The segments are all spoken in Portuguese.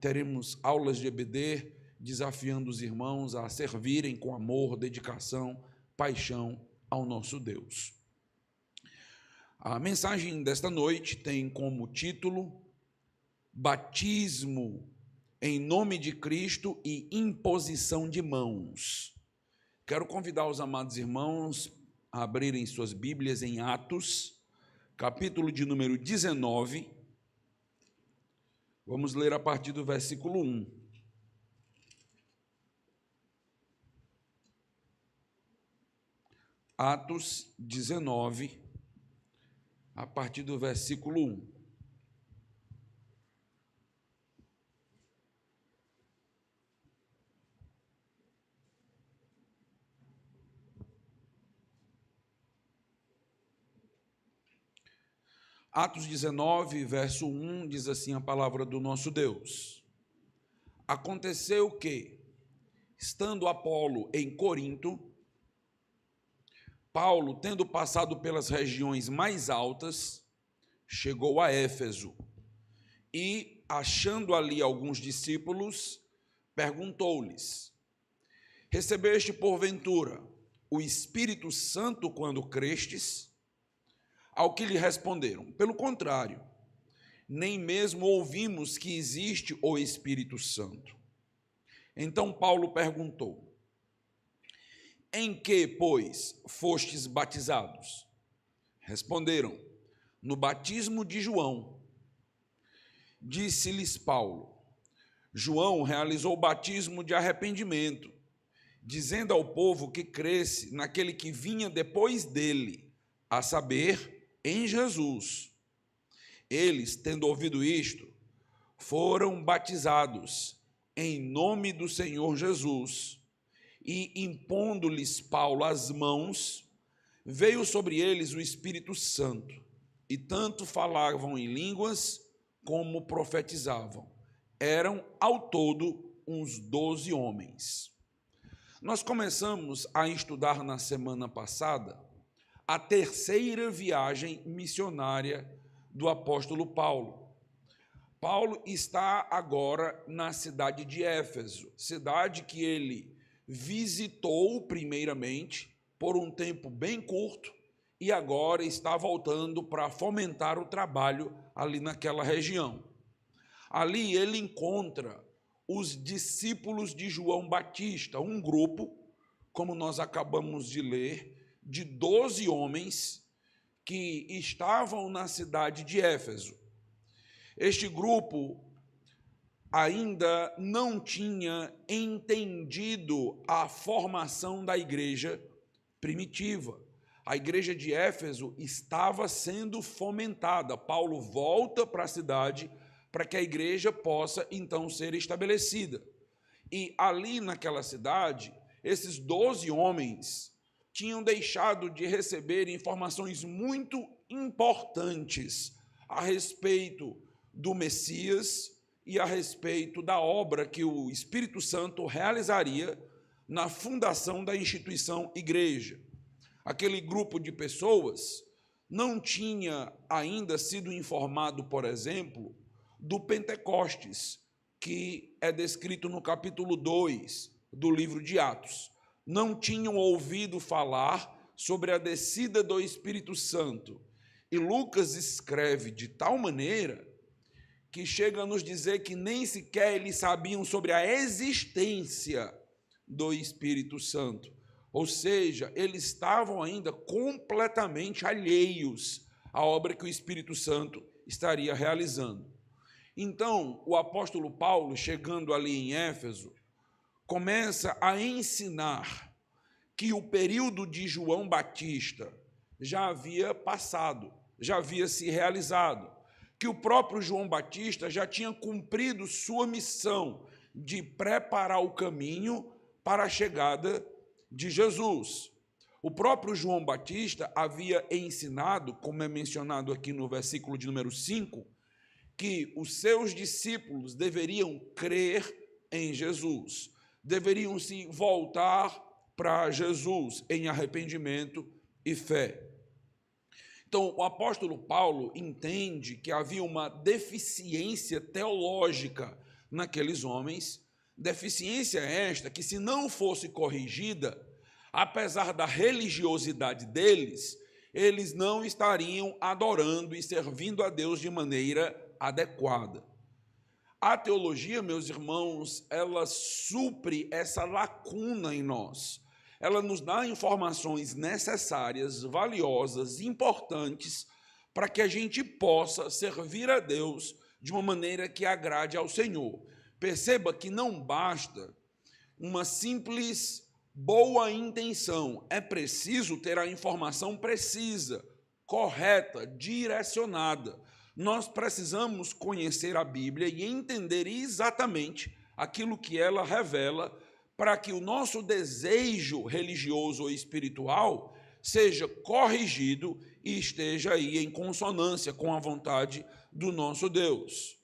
teremos aulas de EBD, desafiando os irmãos a servirem com amor, dedicação, paixão ao nosso Deus. A mensagem desta noite tem como título Batismo em nome de Cristo e imposição de mãos. Quero convidar os amados irmãos a abrirem suas Bíblias em Atos, capítulo de número 19. Vamos ler a partir do versículo 1. Atos 19, a partir do versículo 1. Atos 19, verso 1, diz assim a palavra do nosso Deus. Aconteceu que, estando Apolo em Corinto, Paulo, tendo passado pelas regiões mais altas, chegou a Éfeso e, achando ali alguns discípulos, perguntou-lhes: recebeste porventura o Espírito Santo quando crestes? Ao que lhe responderam: pelo contrário, nem mesmo ouvimos que existe o Espírito Santo. Então Paulo perguntou: em que, pois, fostes batizados? Responderam: no batismo de João. Disse-lhes Paulo: João realizou o batismo de arrependimento, dizendo ao povo que cresce naquele que vinha depois dele, a saber, em Jesus. Eles, tendo ouvido isto, foram batizados em nome do Senhor Jesus. E, impondo-lhes Paulo as mãos, veio sobre eles o Espírito Santo, e tanto falavam em línguas como profetizavam. Eram, ao todo, uns 12 homens. Nós começamos a estudar na semana passada a terceira viagem missionária do apóstolo Paulo. Paulo está agora na cidade de Éfeso, cidade que ele visitou primeiramente por um tempo bem curto e agora está voltando para fomentar o trabalho ali naquela região. Ali ele encontra os discípulos de João Batista, um grupo, como nós acabamos de ler, de 12 homens que estavam na cidade de Éfeso. Este grupo ainda não tinha entendido a formação da igreja primitiva. A igreja de Éfeso estava sendo fomentada. Paulo volta para a cidade para que a igreja possa, então, ser estabelecida. E ali naquela cidade, esses 12 homens tinham deixado de receber informações muito importantes a respeito do Messias e a respeito da obra que o Espírito Santo realizaria na fundação da instituição igreja. Aquele grupo de pessoas não tinha ainda sido informado, por exemplo, do Pentecostes, que é descrito no capítulo 2 do livro de Atos. Não tinham ouvido falar sobre a descida do Espírito Santo. E Lucas escreve de tal maneira que chega a nos dizer que nem sequer eles sabiam sobre a existência do Espírito Santo. Ou seja, eles estavam ainda completamente alheios à obra que o Espírito Santo estaria realizando. Então, o apóstolo Paulo, chegando ali em Éfeso, começa a ensinar que o período de João Batista já havia passado, já havia se realizado, que o próprio João Batista já tinha cumprido sua missão de preparar o caminho para a chegada de Jesus. O próprio João Batista havia ensinado, como é mencionado aqui no versículo de número 5, que os seus discípulos deveriam crer em Jesus, deveriam se voltar para Jesus em arrependimento e fé. Então, o apóstolo Paulo entende que havia uma deficiência teológica naqueles homens, deficiência esta que, se não fosse corrigida, apesar da religiosidade deles, eles não estariam adorando e servindo a Deus de maneira adequada. A teologia, meus irmãos, ela supre essa lacuna em nós. Ela nos dá informações necessárias, valiosas, importantes, para que a gente possa servir a Deus de uma maneira que agrade ao Senhor. Perceba que não basta uma simples boa intenção, é preciso ter a informação precisa, correta, direcionada. Nós precisamos conhecer a Bíblia e entender exatamente aquilo que ela revela, para que o nosso desejo religioso ou espiritual seja corrigido e esteja aí em consonância com a vontade do nosso Deus.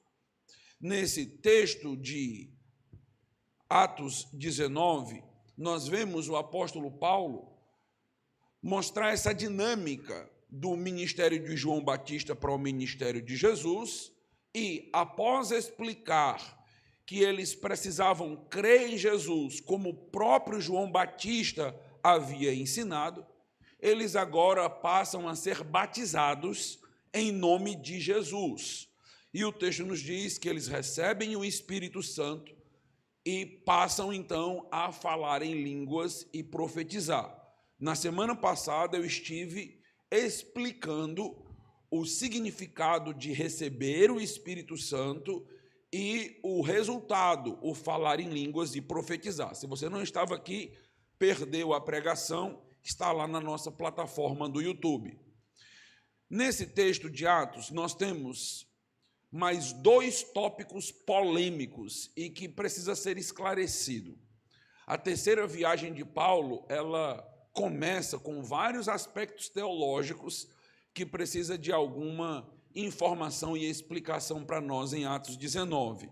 Nesse texto de Atos 19, nós vemos o apóstolo Paulo mostrar essa dinâmica do ministério de João Batista para o ministério de Jesus e, após explicar que eles precisavam crer em Jesus, como o próprio João Batista havia ensinado, eles agora passam a ser batizados em nome de Jesus. E o texto nos diz que eles recebem o Espírito Santo e passam, então, a falar em línguas e profetizar. Na semana passada, eu estive explicando o significado de receber o Espírito Santo e o resultado, o falar em línguas e profetizar. Se você não estava aqui, perdeu a pregação, está lá na nossa plataforma do YouTube. Nesse texto de Atos, nós temos mais dois tópicos polêmicos e que precisa ser esclarecido. A terceira viagem de Paulo, ela começa com vários aspectos teológicos que precisa de alguma informação e explicação para nós em Atos 19.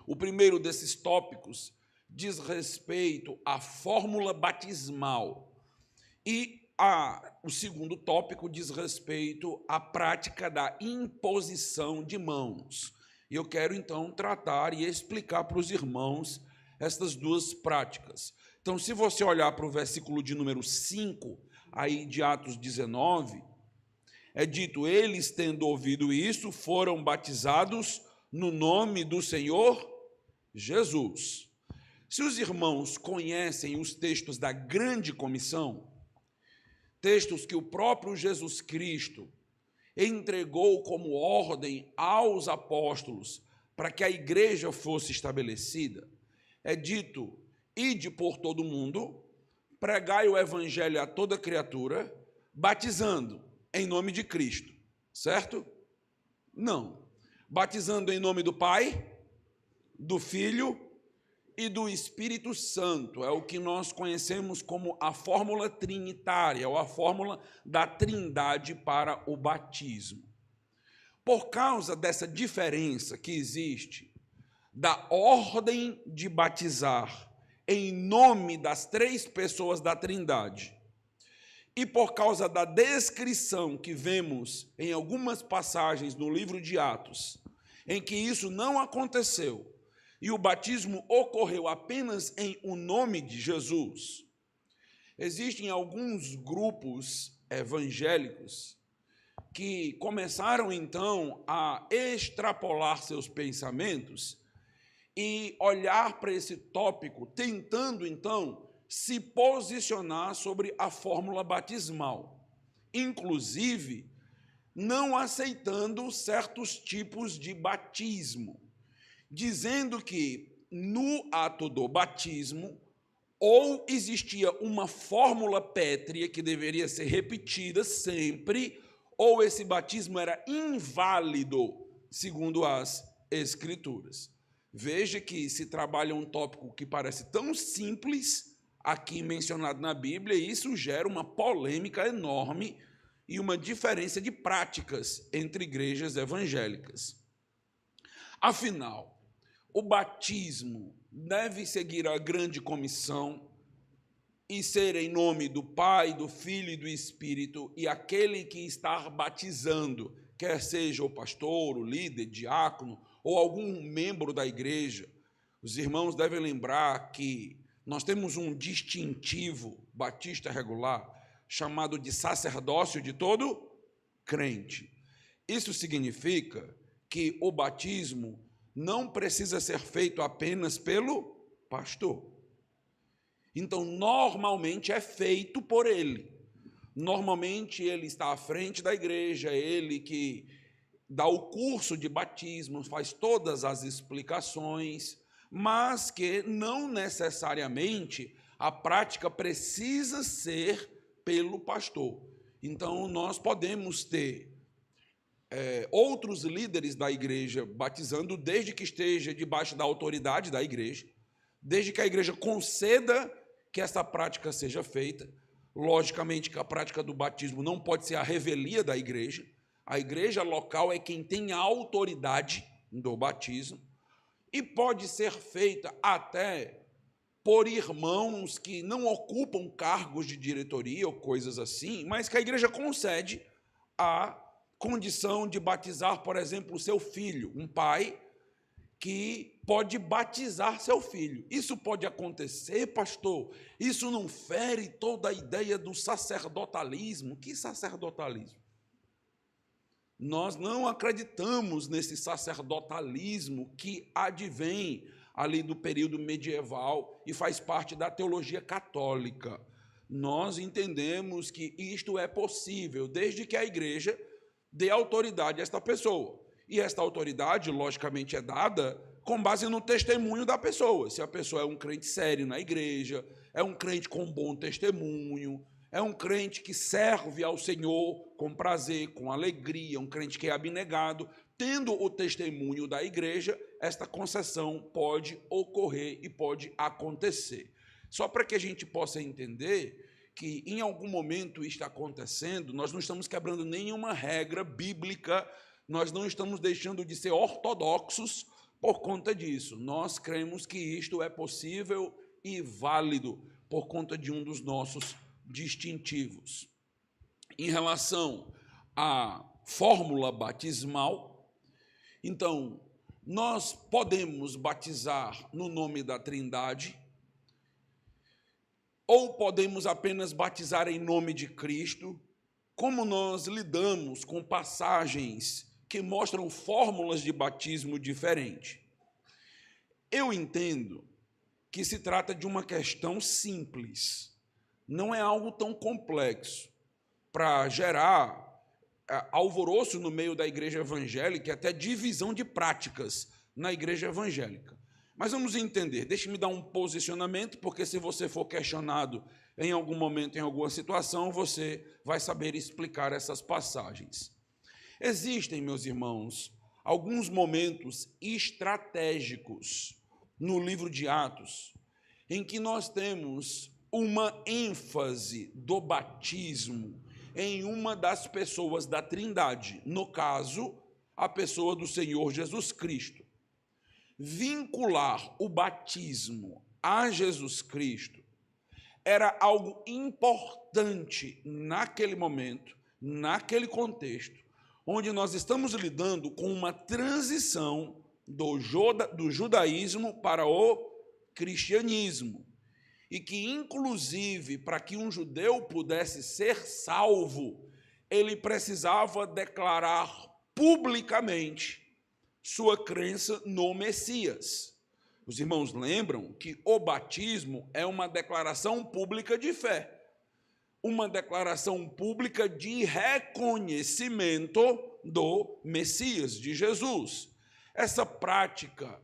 O primeiro desses tópicos diz respeito à fórmula batismal e o segundo tópico diz respeito à prática da imposição de mãos. E eu quero, então, tratar e explicar para os irmãos estas duas práticas. Então, se você olhar para o versículo de número 5, aí de Atos 19, é dito, eles, tendo ouvido isso, foram batizados no nome do Senhor Jesus. Se os irmãos conhecem os textos da Grande Comissão, textos que o próprio Jesus Cristo entregou como ordem aos apóstolos para que a igreja fosse estabelecida, é dito, ide por todo o mundo, pregai o evangelho a toda criatura, batizando em nome de Cristo, certo? Não. Batizando em nome do Pai, do Filho e do Espírito Santo. É o que nós conhecemos como a fórmula trinitária, ou a fórmula da trindade para o batismo. Por causa dessa diferença que existe da ordem de batizar em nome das três pessoas da Trindade, e por causa da descrição que vemos em algumas passagens no livro de Atos, em que isso não aconteceu, e o batismo ocorreu apenas em o nome de Jesus, existem alguns grupos evangélicos que começaram, então, a extrapolar seus pensamentos e olhar para esse tópico, tentando, então, se posicionar sobre a fórmula batismal, inclusive não aceitando certos tipos de batismo, dizendo que no ato do batismo ou existia uma fórmula pétrea que deveria ser repetida sempre, ou esse batismo era inválido, segundo as Escrituras. Veja que se trabalha um tópico que parece tão simples aqui mencionado na Bíblia, e isso gera uma polêmica enorme e uma diferença de práticas entre igrejas evangélicas. Afinal, o batismo deve seguir a grande comissão e ser em nome do Pai, do Filho e do Espírito, e aquele que está batizando, quer seja o pastor, o líder, diácono, ou algum membro da igreja, os irmãos devem lembrar que nós temos um distintivo batista regular chamado de sacerdócio de todo crente. Isso significa que o batismo não precisa ser feito apenas pelo pastor. Então, normalmente é feito por ele. Normalmente ele está à frente da igreja, ele que dá o curso de batismo, faz todas as explicações, mas que não necessariamente a prática precisa ser pelo pastor. Então, nós podemos ter outros líderes da igreja batizando, desde que esteja debaixo da autoridade da igreja, desde que a igreja conceda que essa prática seja feita. Logicamente que a prática do batismo não pode ser a revelia da igreja. A igreja local é quem tem a autoridade do batismo e pode ser feita até por irmãos que não ocupam cargos de diretoria ou coisas assim, mas que a igreja concede a condição de batizar, por exemplo, o seu filho, um pai que pode batizar seu filho. Isso pode acontecer, pastor? Isso não fere toda a ideia do sacerdotalismo? Que sacerdotalismo? Nós não acreditamos nesse sacerdotalismo que advém ali do período medieval e faz parte da teologia católica. Nós entendemos que isto é possível, desde que a igreja dê autoridade a esta pessoa. E esta autoridade, logicamente, é dada com base no testemunho da pessoa. Se a pessoa é um crente sério na igreja, é um crente com bom testemunho, é um crente que serve ao Senhor com prazer, com alegria, um crente que é abnegado, tendo o testemunho da igreja, esta concessão pode ocorrer e pode acontecer. Só para que a gente possa entender que em algum momento isso está acontecendo, nós não estamos quebrando nenhuma regra bíblica, nós não estamos deixando de ser ortodoxos por conta disso. Nós cremos que isto é possível e válido por conta de um dos nossos distintivos. Em relação à fórmula batismal, então, nós podemos batizar no nome da Trindade, ou podemos apenas batizar em nome de Cristo. Como nós lidamos com passagens que mostram fórmulas de batismo diferentes? Eu entendo que se trata de uma questão simples, não é algo tão complexo para gerar alvoroço no meio da igreja evangélica, até divisão de práticas na igreja evangélica. Mas vamos entender, deixe-me dar um posicionamento, porque se você for questionado em algum momento, em alguma situação, você vai saber explicar essas passagens. Existem, meus irmãos, alguns momentos estratégicos no livro de Atos, em que nós temos uma ênfase do batismo em uma das pessoas da Trindade, no caso, a pessoa do Senhor Jesus Cristo. Vincular o batismo a Jesus Cristo era algo importante naquele momento, naquele contexto, onde nós estamos lidando com uma transição do judaísmo para o cristianismo. E que, inclusive, para que um judeu pudesse ser salvo, ele precisava declarar publicamente sua crença no Messias. Os irmãos lembram que o batismo é uma declaração pública de fé, uma declaração pública de reconhecimento do Messias, de Jesus. Essa prática,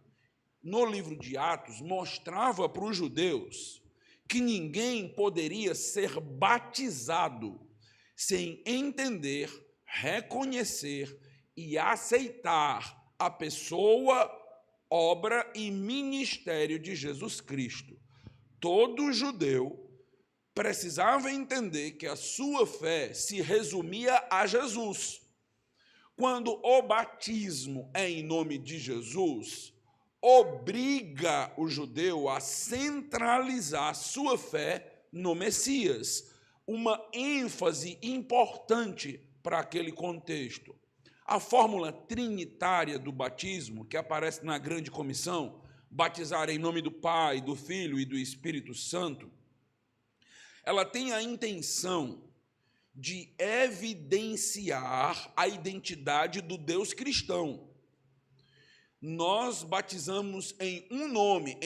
no livro de Atos, mostrava para os judeus que ninguém poderia ser batizado sem entender, reconhecer e aceitar a pessoa, obra e ministério de Jesus Cristo. Todo judeu precisava entender que a sua fé se resumia a Jesus. Quando o batismo é em nome de Jesus, obriga o judeu a centralizar sua fé no Messias, uma ênfase importante para aquele contexto. A fórmula trinitária do batismo, que aparece na Grande Comissão, batizar em nome do Pai, do Filho e do Espírito Santo, ela tem a intenção de evidenciar a identidade do Deus cristão. Nós batizamos em um nome,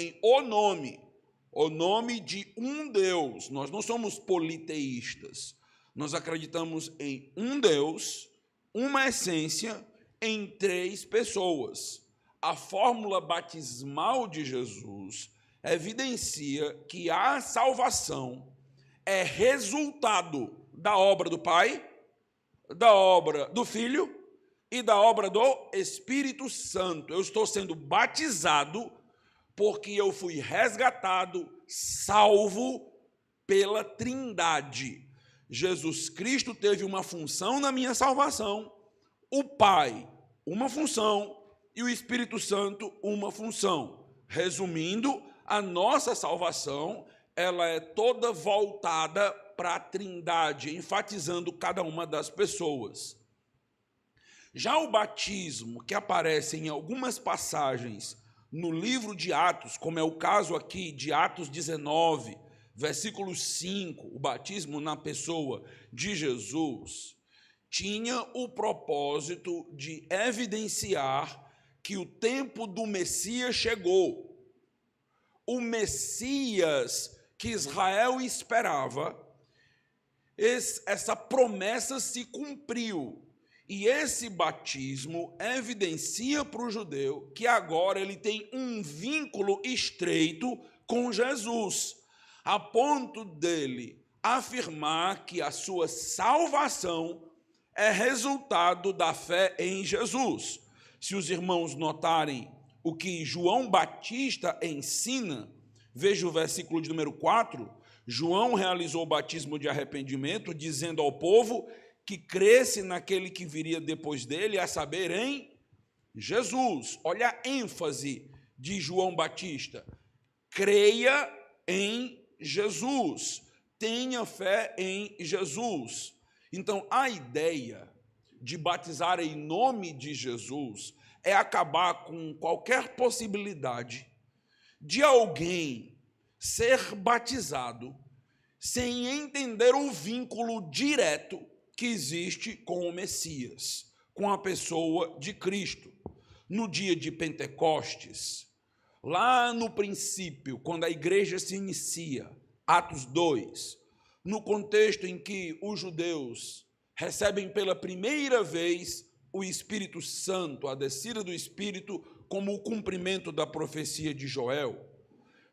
o nome de um Deus. Nós não somos politeístas. Nós acreditamos em um Deus, uma essência, em 3 pessoas. A fórmula batismal de Jesus evidencia que a salvação é resultado da obra do Pai, da obra do Filho e da obra do Espírito Santo. Eu estou sendo batizado porque eu fui resgatado, salvo pela Trindade. Jesus Cristo teve uma função na minha salvação, o Pai, uma função, e o Espírito Santo, uma função. Resumindo, a nossa salvação, ela é toda voltada para a Trindade, enfatizando cada uma das pessoas. Já o batismo, que aparece em algumas passagens no livro de Atos, como é o caso aqui de Atos 19, versículo 5, o batismo na pessoa de Jesus, tinha o propósito de evidenciar que o tempo do Messias chegou. O Messias que Israel esperava, essa promessa se cumpriu. E esse batismo evidencia para o judeu que agora ele tem um vínculo estreito com Jesus, a ponto dele afirmar que a sua salvação é resultado da fé em Jesus. Se os irmãos notarem o que João Batista ensina, veja o versículo de número 4, João realizou o batismo de arrependimento, dizendo ao povo que cresce naquele que viria depois dele, a saber, em Jesus. Olha a ênfase de João Batista. Creia em Jesus. Tenha fé em Jesus. Então, a ideia de batizar em nome de Jesus é acabar com qualquer possibilidade de alguém ser batizado sem entender o vínculo direto que existe com o Messias, com a pessoa de Cristo. No dia de Pentecostes, lá no princípio, quando a igreja se inicia, Atos 2, no contexto em que os judeus recebem pela primeira vez o Espírito Santo, a descida do Espírito, como o cumprimento da profecia de Joel,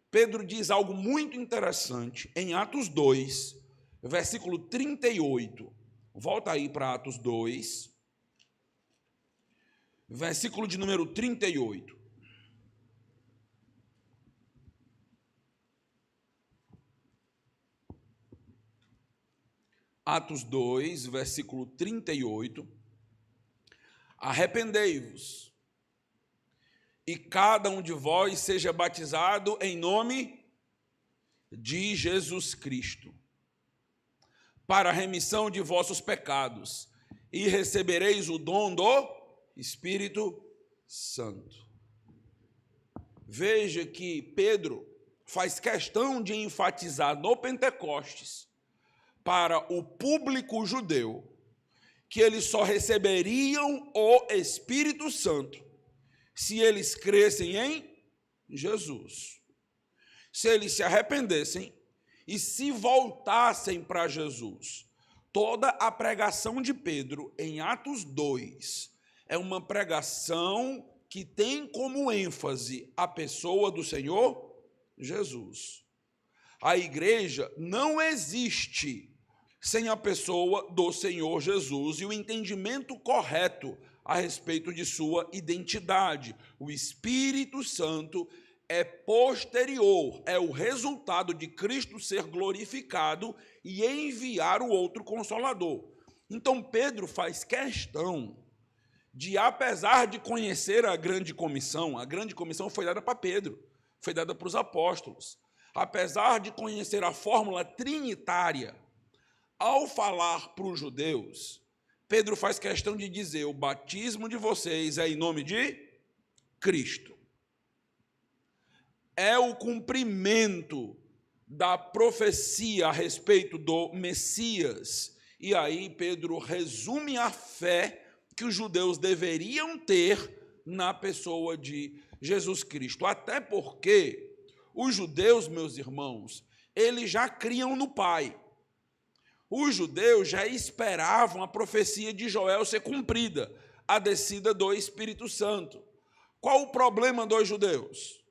Pedro diz algo muito interessante em Atos 2, versículo 38. Volta aí para Atos 2, versículo de número 38. Atos 2, versículo 38. Arrependei-vos, e cada um de vós seja batizado em nome de Jesus Cristo, para a remissão de vossos pecados, e recebereis o dom do Espírito Santo. Veja que Pedro faz questão de enfatizar no Pentecostes, para o público judeu, que eles só receberiam o Espírito Santo se eles crescem em Jesus, se eles se arrependessem e se voltassem para Jesus. Toda a pregação de Pedro em Atos 2 é uma pregação que tem como ênfase a pessoa do Senhor Jesus. A igreja não existe sem a pessoa do Senhor Jesus e o entendimento correto a respeito de sua identidade. O Espírito Santo é posterior, é o resultado de Cristo ser glorificado e enviar o outro Consolador. Então Pedro faz questão de, apesar de conhecer a grande comissão foi dada para Pedro, foi dada para os apóstolos. Apesar de conhecer a fórmula trinitária, ao falar para os judeus, Pedro faz questão de dizer: o batismo de vocês é em nome de Cristo. É o cumprimento da profecia a respeito do Messias. E aí Pedro resume a fé que os judeus deveriam ter na pessoa de Jesus Cristo. Até porque os judeus, meus irmãos, eles já criam no Pai. Os judeus já esperavam a profecia de Joel ser cumprida, a descida do Espírito Santo. Qual o problema dos judeus?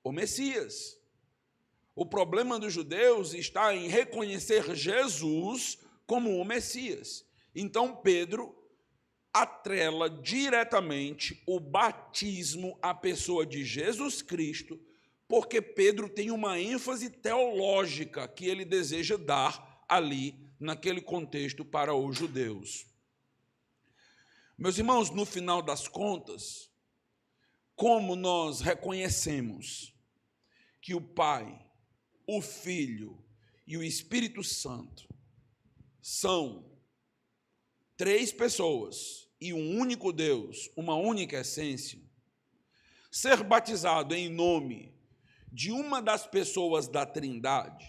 O Messias. O problema dos judeus está em reconhecer Jesus como o Messias. Então, Pedro atrela diretamente o batismo à pessoa de Jesus Cristo, porque Pedro tem uma ênfase teológica que ele deseja dar ali, naquele contexto, para os judeus. Meus irmãos, no final das contas, como nós reconhecemos que o Pai, o Filho e o Espírito Santo são três pessoas e um único Deus, uma única essência, ser batizado em nome de uma das pessoas da Trindade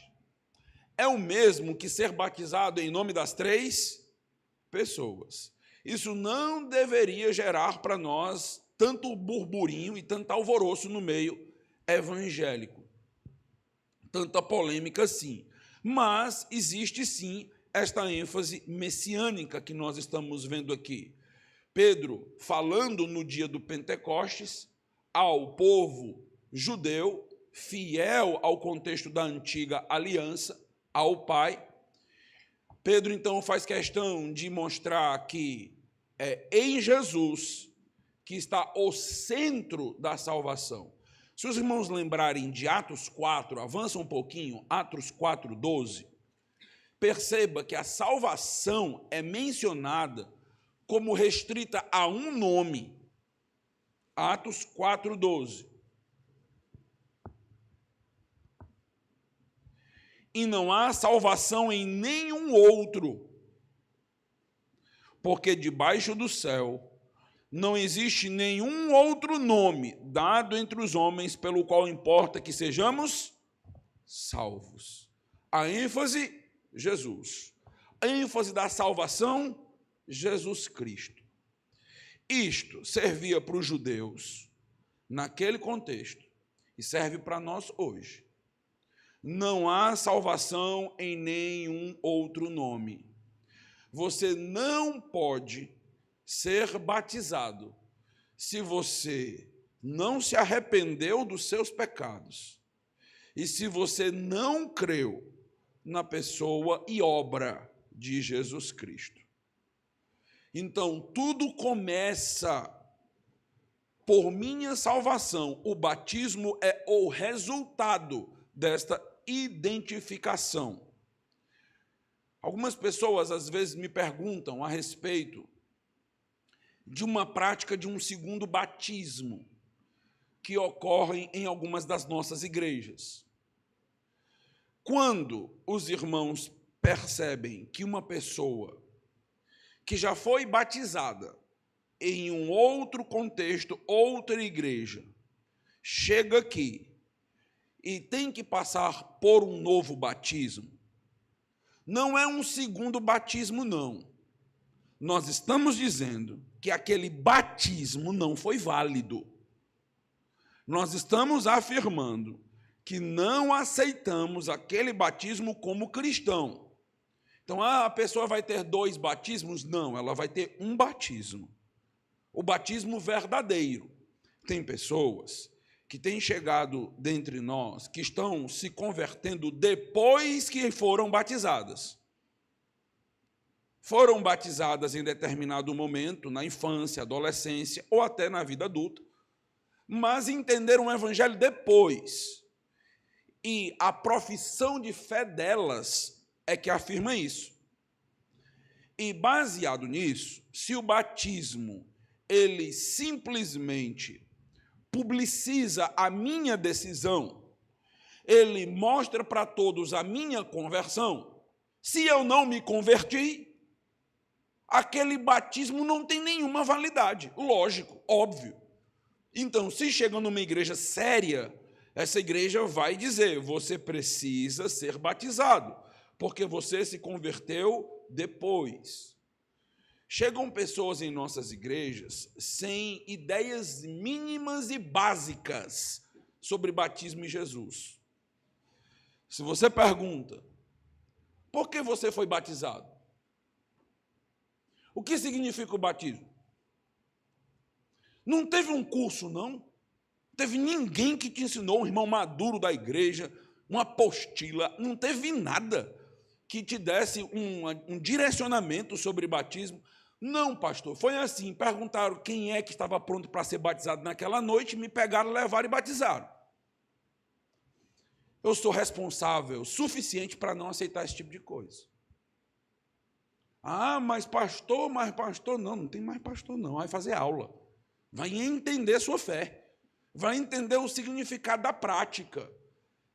é o mesmo que ser batizado em nome das três pessoas. Isso não deveria gerar para nós tanto burburinho e tanto alvoroço no meio evangélico, tanta polêmica assim. Mas existe sim esta ênfase messiânica que nós estamos vendo aqui. Pedro falando no dia do Pentecostes ao povo judeu, fiel ao contexto da antiga aliança, ao Pai. Pedro, então, faz questão de mostrar que é em Jesus que está o centro da salvação. Se os irmãos lembrarem de Atos 4, avança um pouquinho, Atos 4:12, perceba que a salvação é mencionada como restrita a um nome. Atos 4:12. E não há salvação em nenhum outro, porque debaixo do céu não existe nenhum outro nome dado entre os homens pelo qual importa que sejamos salvos. A ênfase, Jesus. A ênfase da salvação, Jesus Cristo. Isto servia para os judeus naquele contexto e serve para nós hoje. Não há salvação em nenhum outro nome. Você não pode ser batizado se você não se arrependeu dos seus pecados e se você não creu na pessoa e obra de Jesus Cristo. Então, tudo começa por minha salvação. O batismo é o resultado desta identificação. Algumas pessoas às vezes me perguntam a respeito de uma prática de um segundo batismo que ocorre em algumas das nossas igrejas. Quando os irmãos percebem que uma pessoa que já foi batizada em um outro contexto, outra igreja, chega aqui e tem que passar por um novo batismo, não é um segundo batismo, não. Nós estamos dizendo que aquele batismo não foi válido. Nós estamos afirmando que não aceitamos aquele batismo como cristão. Então, a pessoa vai ter 2 batismos? Não, ela vai ter um batismo. O batismo verdadeiro. Tem pessoas que têm chegado dentre nós, que estão se convertendo depois que foram batizadas. Foram batizadas em determinado momento, na infância, adolescência ou até na vida adulta, mas entenderam o evangelho depois. E a profissão de fé delas é que afirma isso. E baseado nisso, se o batismo ele simplesmente publiciza a minha decisão, ele mostra para todos a minha conversão, se eu não me converti, aquele batismo não tem nenhuma validade. Lógico, óbvio. Então, se chega numa igreja séria, essa igreja vai dizer: você precisa ser batizado, porque você se converteu depois. Chegam pessoas em nossas igrejas sem ideias mínimas e básicas sobre batismo em Jesus. Se você pergunta: por que você foi batizado? O que significa o batismo? Não teve um curso, não? Teve ninguém que te ensinou, um irmão maduro da igreja, uma apostila, não teve nada que te desse um direcionamento sobre batismo. Não, pastor, foi assim, perguntaram quem é que estava pronto para ser batizado naquela noite, me pegaram, levaram e batizaram. Eu sou responsável suficiente para não aceitar esse tipo de coisa. Ah, mas pastor, não tem mais pastor não, vai fazer aula. Vai entender sua fé, vai entender o significado da prática.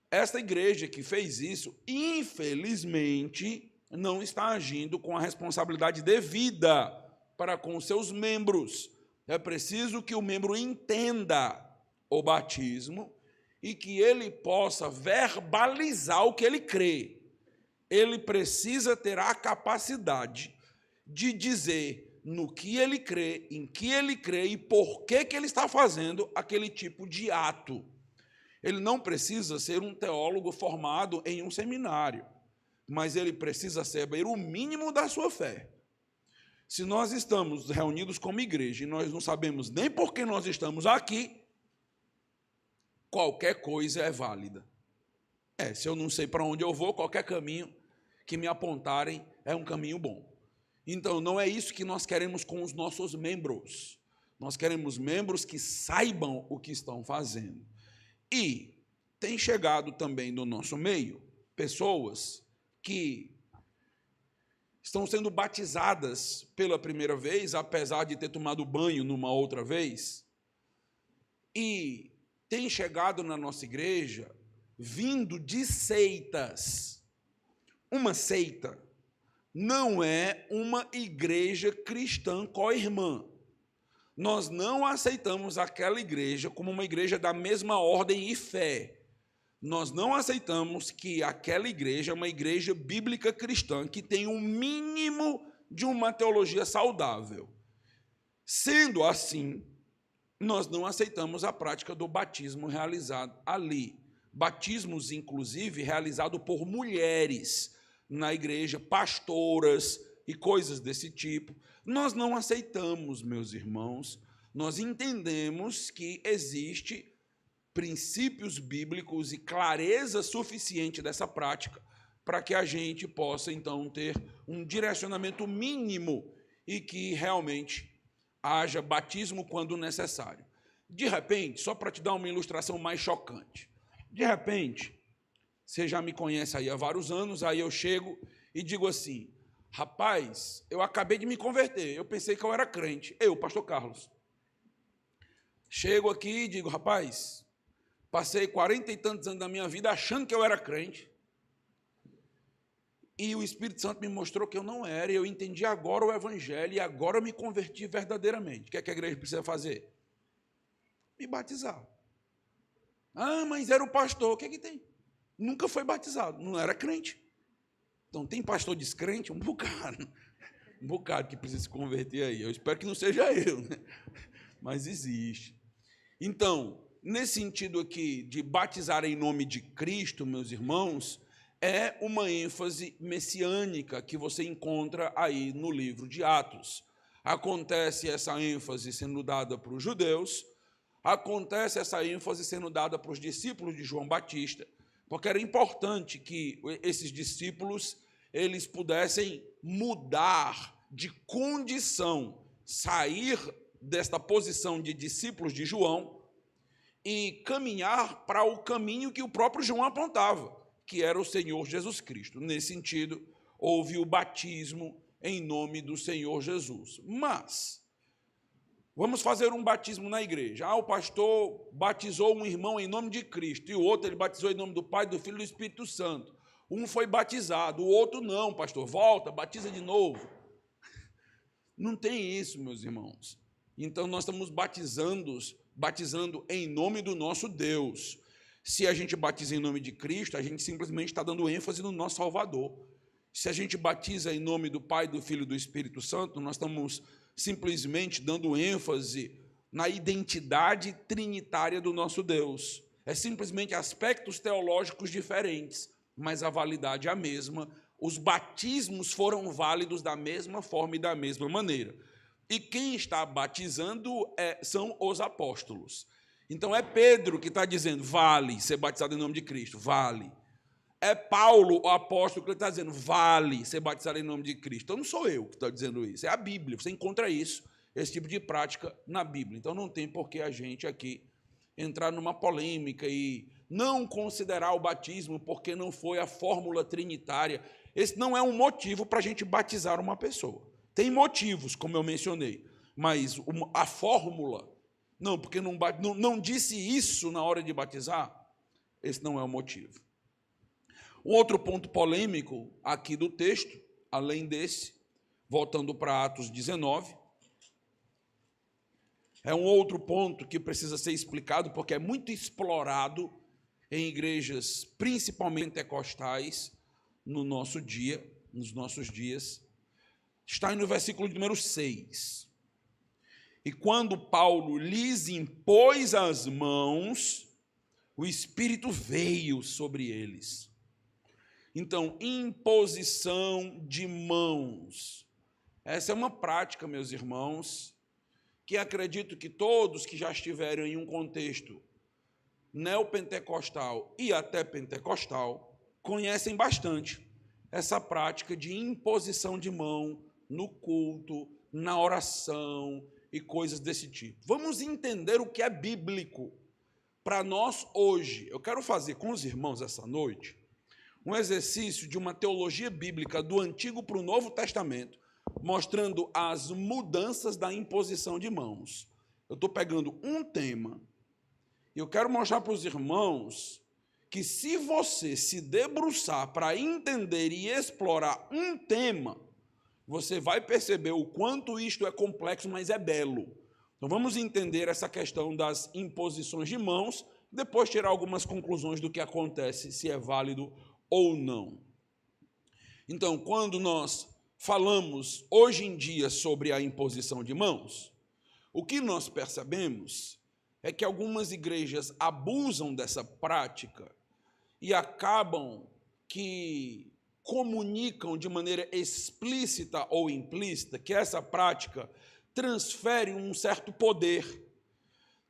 Essa igreja que fez isso, infelizmente, não está agindo com a responsabilidade devida para com os seus membros. É preciso que o membro entenda o batismo e que ele possa verbalizar o que ele crê. Ele precisa ter a capacidade de dizer no que ele crê, em que ele crê e por que ele está fazendo aquele tipo de ato. Ele não precisa ser um teólogo formado em um seminário, mas ele precisa saber o mínimo da sua fé. Se nós estamos reunidos como igreja e nós não sabemos nem por que nós estamos aqui, qualquer coisa é válida. Se eu não sei para onde eu vou, qualquer caminho que me apontarem é um caminho bom. Então, não é isso que nós queremos com os nossos membros. Nós queremos membros que saibam o que estão fazendo. E tem chegado também no nosso meio pessoas que estão sendo batizadas pela primeira vez, apesar de ter tomado banho numa outra vez, e tem chegado na nossa igreja vindo de seitas. Uma seita não é uma igreja cristã co-irmã. Nós não aceitamos aquela igreja como uma igreja da mesma ordem e fé. Nós não aceitamos que aquela igreja é uma igreja bíblica cristã que tem um mínimo de uma teologia saudável. Sendo assim, nós não aceitamos a prática do batismo realizado ali. Batismos, inclusive, realizados por mulheres na igreja, pastoras e coisas desse tipo. Nós não aceitamos, meus irmãos. Nós entendemos que existe princípios bíblicos e clareza suficiente dessa prática para que a gente possa, então, ter um direcionamento mínimo e que realmente haja batismo quando necessário. De repente, só para te dar uma ilustração mais chocante, de repente, você já me conhece aí há vários anos, aí eu chego e digo assim: rapaz, eu acabei de me converter, eu pensei que eu era crente, pastor Carlos. Chego aqui e digo: rapaz, passei 40 e tantos anos da minha vida achando que eu era crente, e o Espírito Santo me mostrou que eu não era, e eu entendi agora o Evangelho, e agora eu me converti verdadeiramente. O que é que a igreja precisa fazer? Me batizar. Ah, mas era o pastor, o que é que tem? Nunca foi batizado, não era crente. Então, tem pastor descrente? Um bocado que precisa se converter aí. Eu espero que não seja eu, né? Mas existe. Então, nesse sentido aqui de batizar em nome de Cristo, meus irmãos, é uma ênfase messiânica que você encontra aí no livro de Atos. Acontece essa ênfase sendo dada para os judeus, acontece essa ênfase sendo dada para os discípulos de João Batista, porque era importante que esses discípulos eles pudessem mudar de condição, sair desta posição de discípulos de João e caminhar para o caminho que o próprio João apontava, que era o Senhor Jesus Cristo. Nesse sentido, houve o batismo em nome do Senhor Jesus. Mas vamos fazer um batismo na igreja. O pastor batizou um irmão em nome de Cristo, e o outro ele batizou em nome do Pai, do Filho e do Espírito Santo. Um foi batizado, o outro não, pastor. Volta, batiza de novo. Não tem isso, meus irmãos. Então, nós estamos batizando em nome do nosso Deus. Se a gente batiza em nome de Cristo, a gente simplesmente está dando ênfase no nosso Salvador. Se a gente batiza em nome do Pai, do Filho e do Espírito Santo, nós estamos simplesmente dando ênfase na identidade trinitária do nosso Deus. É simplesmente aspectos teológicos diferentes, mas a validade é a mesma. Os batismos foram válidos da mesma forma e da mesma maneira. E quem está batizando são os apóstolos. Então é Pedro que está dizendo, vale ser batizado em nome de Cristo, vale. É Paulo, o apóstolo, que está dizendo, vale ser batizado em nome de Cristo. Então não sou eu que estou dizendo isso, é a Bíblia. Você encontra isso, esse tipo de prática na Bíblia. Então não tem por que a gente aqui entrar numa polêmica e não considerar o batismo porque não foi a fórmula trinitária. Esse não é um motivo para a gente batizar uma pessoa. Tem motivos, como eu mencionei, mas a fórmula, não, porque não disse isso na hora de batizar, esse não é o motivo. Um outro ponto polêmico aqui do texto, além desse, voltando para Atos 19, é um outro ponto que precisa ser explicado, porque é muito explorado em igrejas, principalmente pentecostais, nos nossos dias. Está no versículo número 6. E quando Paulo lhes impôs as mãos, o Espírito veio sobre eles. Então, imposição de mãos. Essa é uma prática, meus irmãos, que acredito que todos que já estiveram em um contexto neopentecostal e até pentecostal conhecem bastante essa prática de imposição de mão no culto, na oração e coisas desse tipo. Vamos entender o que é bíblico para nós hoje. Eu quero fazer com os irmãos essa noite um exercício de uma teologia bíblica do Antigo para o Novo Testamento, mostrando as mudanças da imposição de mãos. Eu estou pegando um tema e eu quero mostrar para os irmãos que se você se debruçar para entender e explorar um tema, você vai perceber o quanto isto é complexo, mas é belo. Então vamos entender essa questão das imposições de mãos, depois tirar algumas conclusões do que acontece, se é válido ou não. Então, quando nós falamos hoje em dia sobre a imposição de mãos, o que nós percebemos é que algumas igrejas abusam dessa prática e acabam que comunicam de maneira explícita ou implícita que essa prática transfere um certo poder,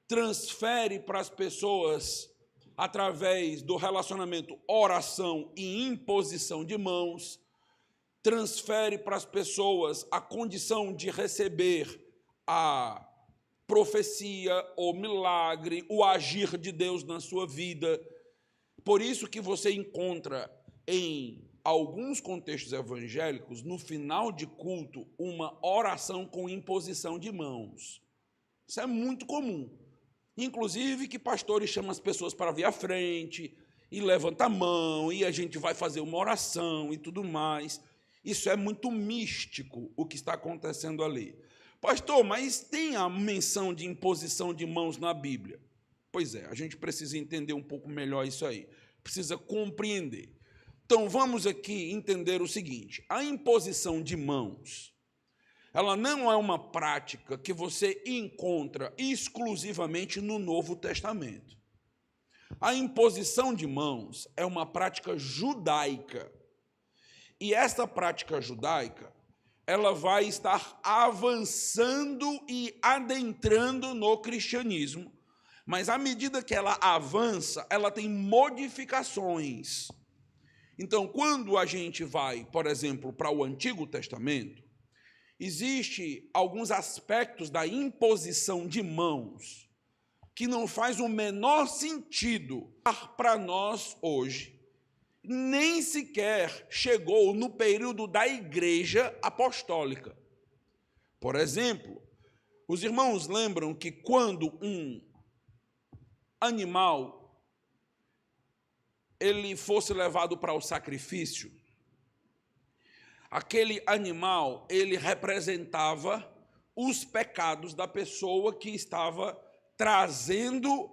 transfere para as pessoas, através do relacionamento oração e imposição de mãos, transfere para as pessoas a condição de receber a profecia, o milagre, o agir de Deus na sua vida. Por isso que você encontra em alguns contextos evangélicos, no final de culto, uma oração com imposição de mãos. Isso é muito comum. Inclusive que pastores chamam as pessoas para vir à frente e levanta a mão e a gente vai fazer uma oração e tudo mais. Isso é muito místico o que está acontecendo ali. Pastor, mas tem a menção de imposição de mãos na Bíblia? Pois é, a gente precisa entender um pouco melhor isso aí. Precisa compreender. Então, vamos aqui entender o seguinte. A imposição de mãos, ela não é uma prática que você encontra exclusivamente no Novo Testamento. A imposição de mãos é uma prática judaica. E essa prática judaica, ela vai estar avançando e adentrando no cristianismo. Mas à medida que ela avança, ela tem modificações. Então, quando a gente vai, por exemplo, para o Antigo Testamento, existe alguns aspectos da imposição de mãos que não faz o menor sentido para nós hoje, nem sequer chegou no período da Igreja Apostólica. Por exemplo, os irmãos lembram que quando um animal ele fosse levado para o sacrifício, aquele animal, ele representava os pecados da pessoa que estava trazendo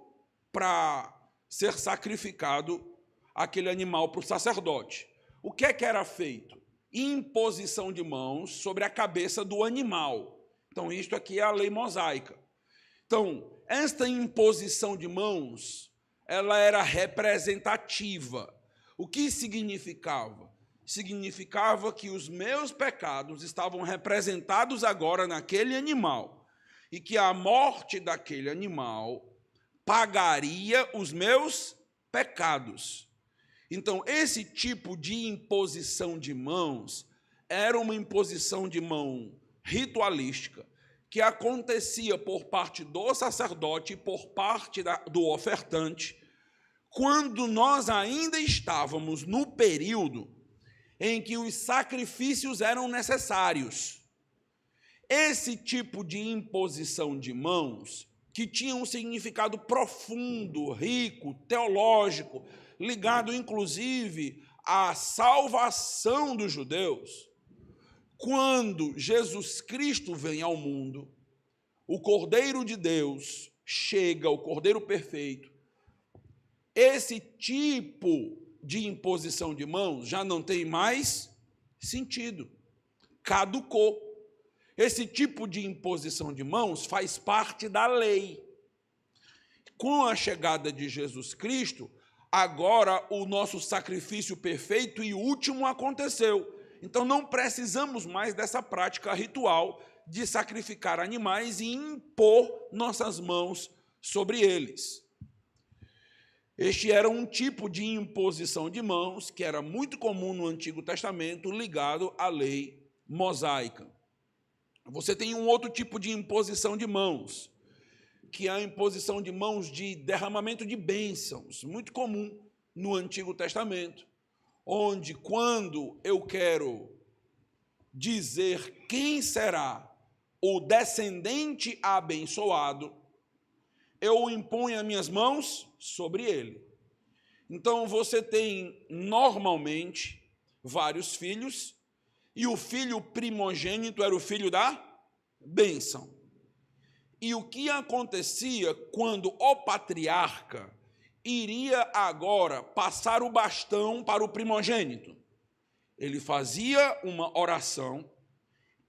para ser sacrificado aquele animal para o sacerdote. O que é que era feito? Imposição de mãos sobre a cabeça do animal. Então, isto aqui é a lei mosaica. Então, esta imposição de mãos, ela era representativa. O que significava? Significava que os meus pecados estavam representados agora naquele animal e que a morte daquele animal pagaria os meus pecados. Então, esse tipo de imposição de mãos era uma imposição de mão ritualística que acontecia por parte do sacerdote e por parte do ofertante, quando nós ainda estávamos no período em que os sacrifícios eram necessários. Esse tipo de imposição de mãos, que tinha um significado profundo, rico, teológico, ligado inclusive à salvação dos judeus, quando Jesus Cristo vem ao mundo, o Cordeiro de Deus chega, o Cordeiro perfeito, esse tipo de imposição de mãos já não tem mais sentido, caducou. Esse tipo de imposição de mãos faz parte da lei. Com a chegada de Jesus Cristo, agora o nosso sacrifício perfeito e último aconteceu. Então não precisamos mais dessa prática ritual de sacrificar animais e impor nossas mãos sobre eles. Este era um tipo de imposição de mãos que era muito comum no Antigo Testamento, ligado à lei mosaica. Você tem um outro tipo de imposição de mãos, que é a imposição de mãos de derramamento de bênçãos, muito comum no Antigo Testamento, onde quando eu quero dizer quem será o descendente abençoado, eu imponho as minhas mãos sobre ele. Então você tem normalmente vários filhos, e o filho primogênito era o filho da bênção. E o que acontecia quando o patriarca iria agora passar o bastão para o primogênito? Ele fazia uma oração,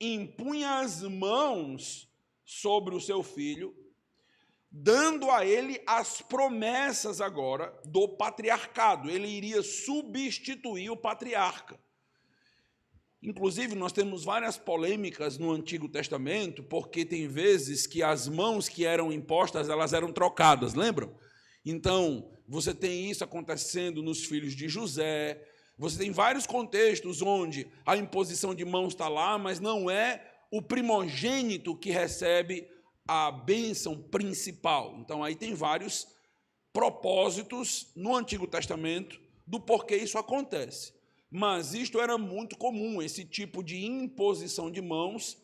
impunha as mãos sobre o seu filho, dando a ele as promessas agora do patriarcado. Ele iria substituir o patriarca. Inclusive, nós temos várias polêmicas no Antigo Testamento, porque tem vezes que as mãos que eram impostas, elas eram trocadas, lembram? Então, você tem isso acontecendo nos filhos de José, você tem vários contextos onde a imposição de mãos está lá, mas não é o primogênito que recebe a bênção principal. Então, aí tem vários propósitos no Antigo Testamento do porquê isso acontece. Mas isto era muito comum, esse tipo de imposição de mãos,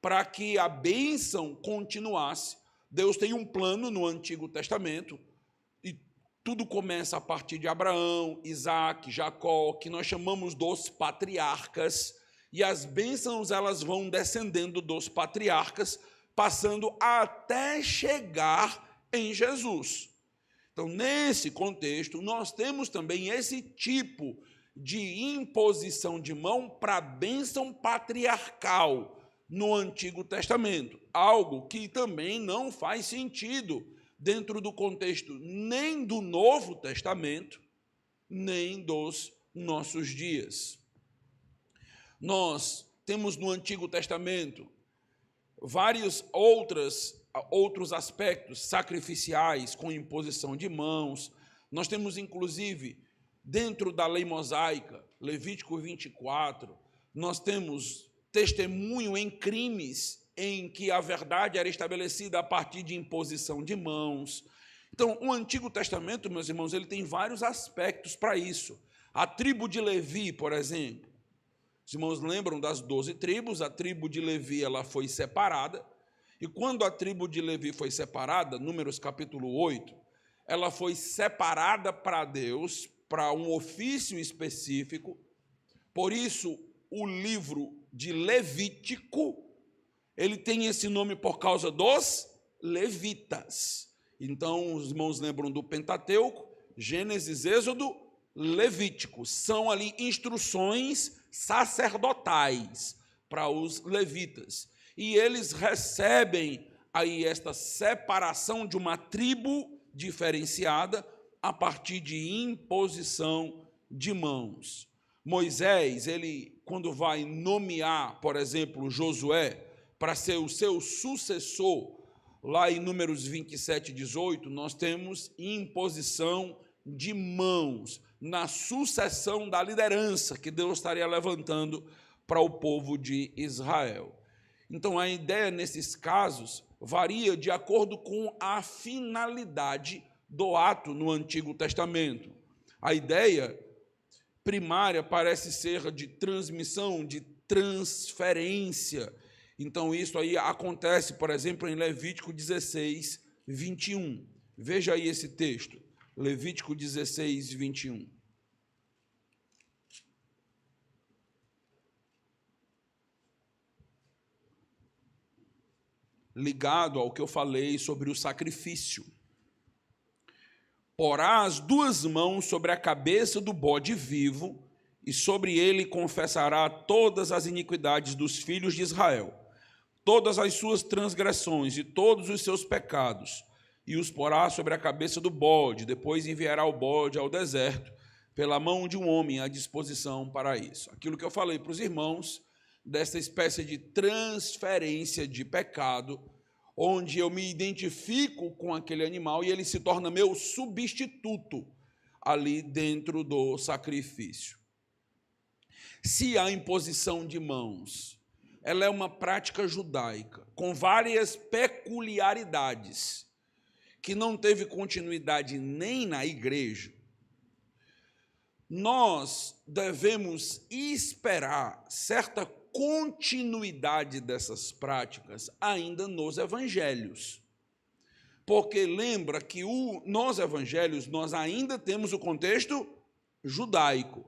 para que a bênção continuasse. Deus tem um plano no Antigo Testamento, e tudo começa a partir de Abraão, Isaac, Jacó, que nós chamamos dos patriarcas, e as bênçãos elas vão descendendo dos patriarcas, passando até chegar em Jesus. Então, nesse contexto, nós temos também esse tipo de imposição de mão para a bênção patriarcal no Antigo Testamento, algo que também não faz sentido dentro do contexto nem do Novo Testamento, nem dos nossos dias. Nós temos no Antigo Testamento vários outros aspectos sacrificiais com imposição de mãos. Nós temos, inclusive, dentro da lei mosaica, Levítico 24, nós temos testemunho em crimes em que a verdade era estabelecida a partir de imposição de mãos. Então, o Antigo Testamento, meus irmãos, ele tem vários aspectos para isso. A tribo de Levi, por exemplo, os irmãos lembram das 12 tribos, a tribo de Levi ela foi separada, e quando a tribo de Levi foi separada, Números capítulo 8, ela foi separada para Deus, para um ofício específico. Por isso, o livro de Levítico, ele tem esse nome por causa dos levitas. Então, os irmãos lembram do Pentateuco, Gênesis, Êxodo, Levítico. São ali instruções sacerdotais para os levitas. E eles recebem aí esta separação de uma tribo diferenciada a partir de imposição de mãos. Moisés, ele, quando vai nomear, por exemplo, Josué, para ser o seu sucessor, lá em Números 27, 18, nós temos imposição de mãos na sucessão da liderança que Deus estaria levantando para o povo de Israel. Então, a ideia nesses casos varia de acordo com a finalidade do ato no Antigo Testamento. A ideia primária parece ser de transmissão, de transferência. Então, isso aí acontece, por exemplo, em Levítico 16, 21. Veja aí esse texto, Levítico 16, 21. Ligado ao que eu falei sobre o sacrifício. Porá as duas mãos sobre a cabeça do bode vivo, e sobre ele confessará todas as iniquidades dos filhos de Israel, todas as suas transgressões e todos os seus pecados, e os porá sobre a cabeça do bode. Depois enviará o bode ao deserto, pela mão de um homem à disposição para isso. Aquilo que eu falei para os irmãos, dessa espécie de transferência de pecado, onde eu me identifico com aquele animal e ele se torna meu substituto ali dentro do sacrifício. Se a imposição de mãos, ela é uma prática judaica com várias peculiaridades, que não teve continuidade nem na igreja, nós devemos esperar certa continuidade dessas práticas ainda nos evangelhos. Porque lembra que nos evangelhos nós ainda temos o contexto judaico.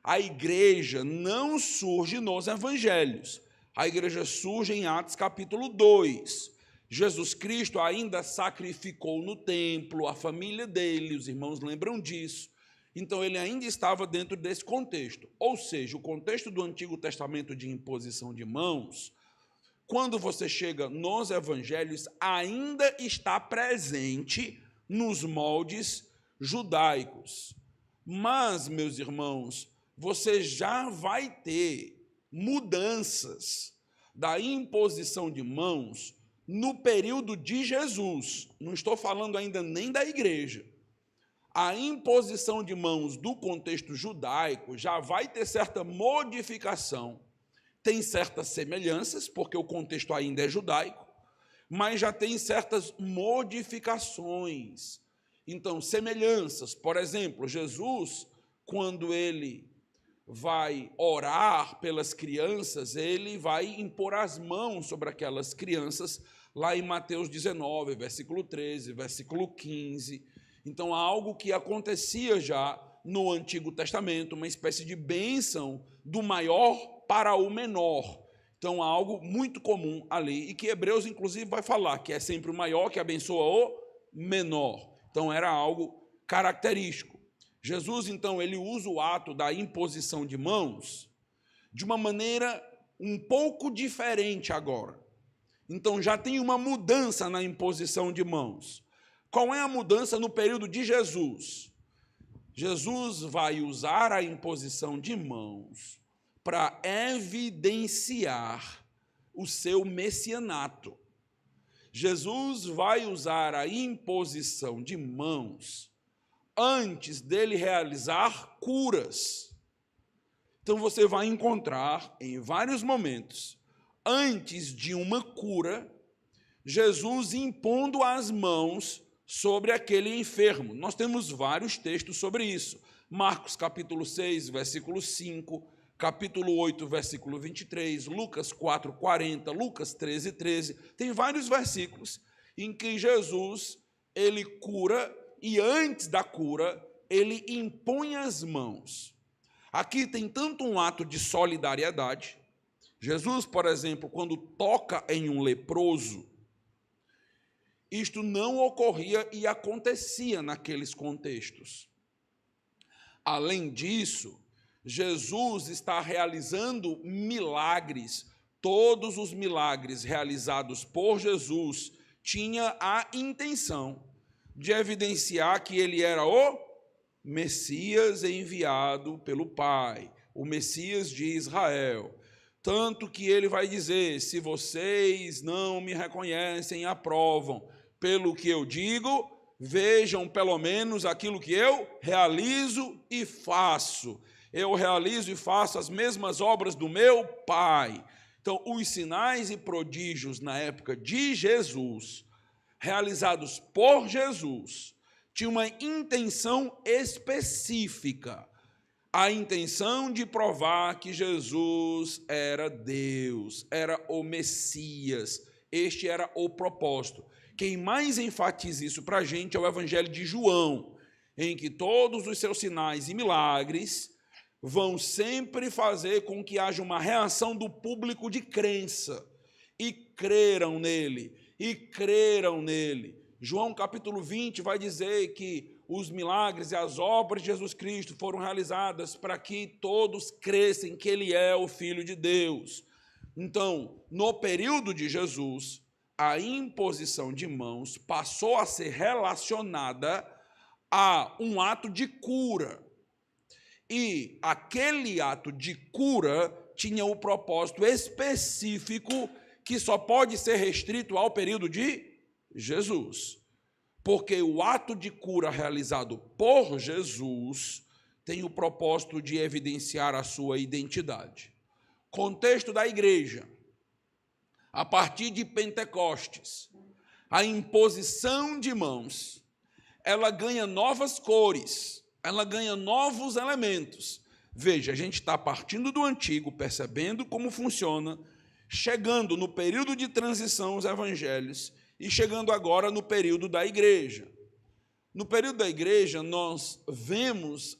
A igreja não surge nos evangelhos. A igreja surge em Atos capítulo 2. Jesus Cristo ainda sacrificou no templo a família dele, os irmãos lembram disso. Então, ele ainda estava dentro desse contexto. Ou seja, o contexto do Antigo Testamento de imposição de mãos, quando você chega nos evangelhos, ainda está presente nos moldes judaicos. Mas, meus irmãos, você já vai ter mudanças da imposição de mãos no período de Jesus. Não estou falando ainda nem da igreja. A imposição de mãos do contexto judaico já vai ter certa modificação. Tem certas semelhanças, porque o contexto ainda é judaico, mas já tem certas modificações. Então, semelhanças, por exemplo, Jesus, quando ele vai orar pelas crianças, ele vai impor as mãos sobre aquelas crianças, lá em Mateus 19, versículo 13, versículo 15. Então, há algo que acontecia já no Antigo Testamento, uma espécie de bênção do maior para o menor. Então, há algo muito comum ali, e que Hebreus, inclusive, vai falar, que é sempre o maior que abençoa o menor. Então, era algo característico. Jesus, então, ele usa o ato da imposição de mãos de uma maneira um pouco diferente agora. Então, já tem uma mudança na imposição de mãos. Qual é a mudança no período de Jesus? Jesus vai usar a imposição de mãos para evidenciar o seu messianato. Jesus vai usar a imposição de mãos antes dele realizar curas. Então você vai encontrar em vários momentos, antes de uma cura, Jesus impondo as mãos sobre aquele enfermo. Nós temos vários textos sobre isso. Marcos capítulo 6, versículo 5, capítulo 8, versículo 23, Lucas 4, 40, Lucas 13, 13. Tem vários versículos em que Jesus, ele cura e antes da cura, ele impõe as mãos. Aqui tem tanto um ato de solidariedade. Jesus, por exemplo, quando toca em um leproso, isto não ocorria e acontecia naqueles contextos. Além disso, Jesus está realizando milagres. Todos os milagres realizados por Jesus tinham a intenção de evidenciar que ele era o Messias enviado pelo Pai, o Messias de Israel. Tanto que ele vai dizer: se vocês não me reconhecem e aprovam pelo que eu digo, vejam pelo menos aquilo que eu realizo e faço. Eu realizo e faço as mesmas obras do meu Pai. Então, os sinais e prodígios na época de Jesus, realizados por Jesus, tinham uma intenção específica. A intenção de provar que Jesus era Deus, era o Messias. Este era o propósito. Quem mais enfatiza isso para a gente é o Evangelho de João, em que todos os seus sinais e milagres vão sempre fazer com que haja uma reação do público de crença, e creram nele, e creram nele. João capítulo 20 vai dizer que os milagres e as obras de Jesus Cristo foram realizadas para que todos crescem que ele é o Filho de Deus. Então, no período de Jesus, a imposição de mãos passou a ser relacionada a um ato de cura. E aquele ato de cura tinha o propósito específico que só pode ser restrito ao período de Jesus. Porque o ato de cura realizado por Jesus tem o propósito de evidenciar a sua identidade. Contexto da igreja. A partir de Pentecostes, a imposição de mãos, ela ganha novas cores, ela ganha novos elementos. Veja, a gente está partindo do antigo, percebendo como funciona, chegando no período de transição os evangelhos e chegando agora no período da igreja. No período da igreja, nós vemos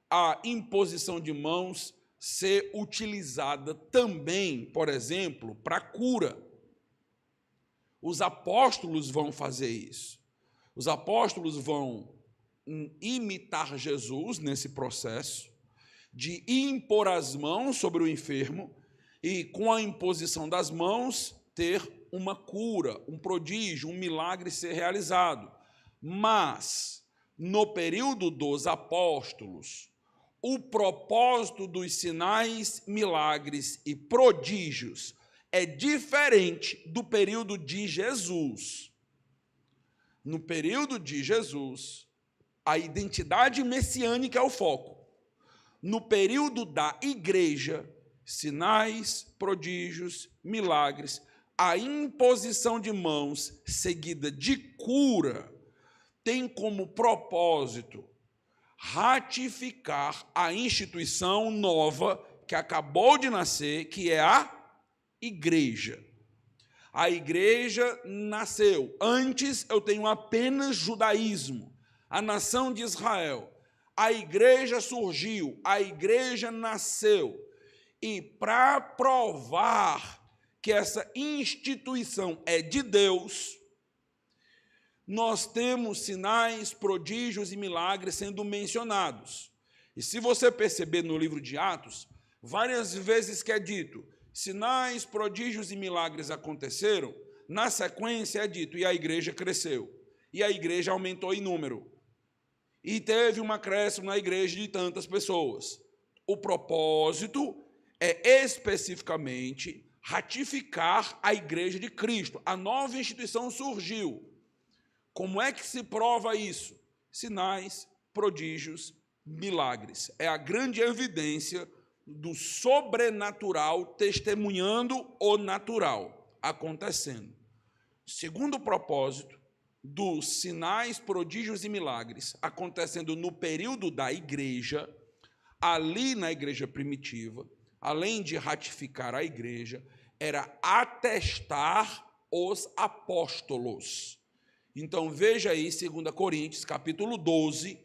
a imposição de mãos ser utilizada também, por exemplo, para cura. Os apóstolos vão fazer isso. Os apóstolos vão imitar Jesus nesse processo de impor as mãos sobre o enfermo e, com a imposição das mãos, ter uma cura, um prodígio, um milagre ser realizado. Mas, no período dos apóstolos, o propósito dos sinais, milagres e prodígios é diferente do período de Jesus. No período de Jesus, a identidade messiânica é o foco. No período da igreja, sinais, prodígios, milagres, a imposição de mãos seguida de cura tem como propósito ratificar a instituição nova que acabou de nascer, que é a igreja. A igreja nasceu. Antes eu tenho apenas judaísmo, a nação de Israel. A igreja surgiu, a igreja nasceu. E para provar que essa instituição é de Deus, nós temos sinais, prodígios e milagres sendo mencionados. E se você perceber no livro de Atos, várias vezes que é dito, sinais, prodígios e milagres aconteceram, na sequência é dito, e a igreja cresceu, e a igreja aumentou em número, e teve um acréscimo na igreja de tantas pessoas. O propósito é especificamente ratificar a igreja de Cristo. A nova instituição surgiu. Como é que se prova isso? Sinais, prodígios, milagres. É a grande evidência do sobrenatural testemunhando o natural acontecendo. Segundo propósito, dos sinais, prodígios e milagres acontecendo no período da igreja, ali na igreja primitiva, além de ratificar a igreja, era atestar os apóstolos. Então, veja aí, 2 Coríntios, capítulo 12,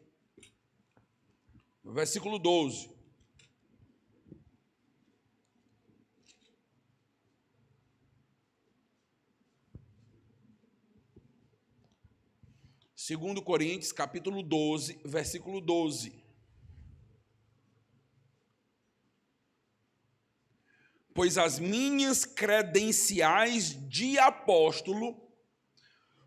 versículo 12. 2 Coríntios, capítulo 12, versículo 12. Pois as minhas credenciais de apóstolo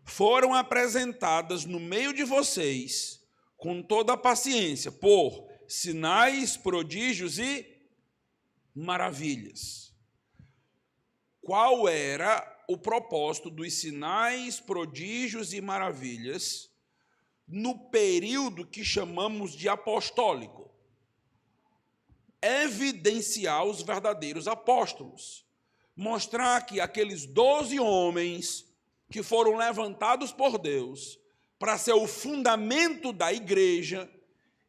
foram apresentadas no meio de vocês com toda a paciência, por sinais, prodígios e maravilhas. Qual era o propósito dos sinais, prodígios e maravilhas no período que chamamos de apostólico? Evidenciar os verdadeiros apóstolos, mostrar que aqueles 12 homens que foram levantados por Deus para ser o fundamento da igreja,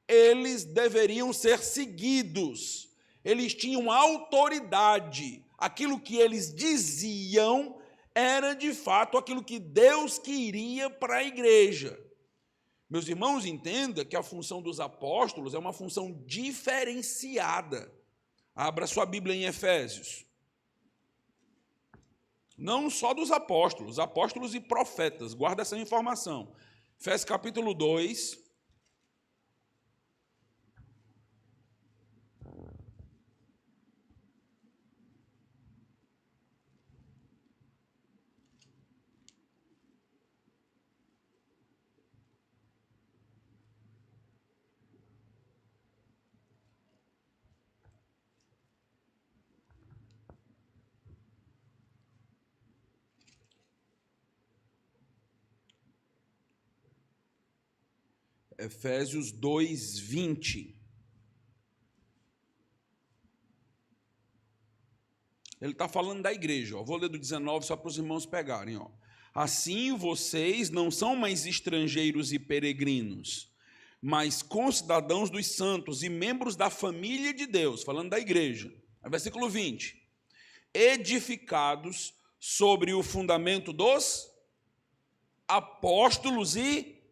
eles deveriam ser seguidos, eles tinham autoridade, aquilo que eles diziam era de fato aquilo que Deus queria para a igreja. Meus irmãos, entenda que a função dos apóstolos é uma função diferenciada. Abra sua Bíblia em Efésios. Não só dos apóstolos e profetas, guarda essa informação. Efésios capítulo 2. Efésios 2, 20. Ele está falando da igreja. Vou ler do 19 só para os irmãos pegarem. Assim vocês não são mais estrangeiros e peregrinos, mas concidadãos dos santos e membros da família de Deus, falando da igreja. Versículo 20. Edificados sobre o fundamento dos apóstolos e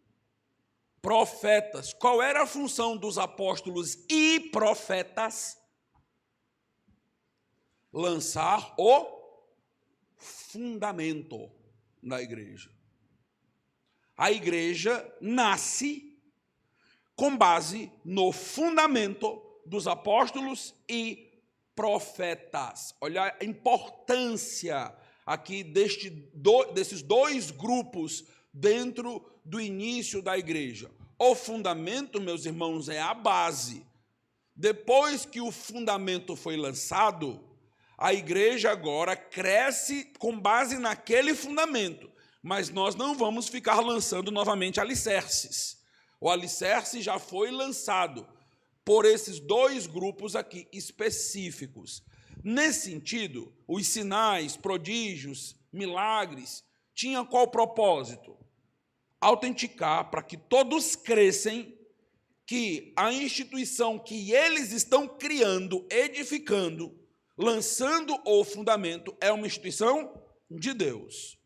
profetas. Qual era a função dos apóstolos e profetas? Lançar o fundamento da igreja. A igreja nasce com base no fundamento dos apóstolos e profetas. Olha a importância aqui desses dois grupos dentro do início da igreja. O fundamento, meus irmãos, é a base. Depois que o fundamento foi lançado, a igreja agora cresce com base naquele fundamento, mas nós não vamos ficar lançando novamente alicerces. O alicerce já foi lançado por esses dois grupos aqui específicos. Nesse sentido, os sinais, prodígios, milagres, tinham qual propósito? Autenticar para que todos crescem que a instituição que eles estão criando, edificando, lançando o fundamento, é uma instituição de Deus.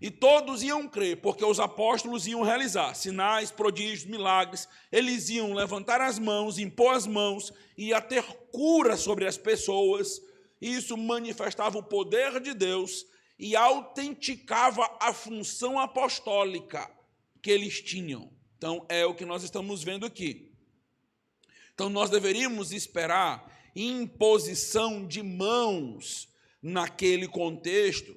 E todos iam crer, porque os apóstolos iam realizar sinais, prodígios, milagres, eles iam levantar as mãos, impor as mãos, ia ter cura sobre as pessoas. Isso manifestava o poder de Deus e autenticava a função apostólica que eles tinham. Então, é o que nós estamos vendo aqui. Então, nós deveríamos esperar imposição de mãos naquele contexto,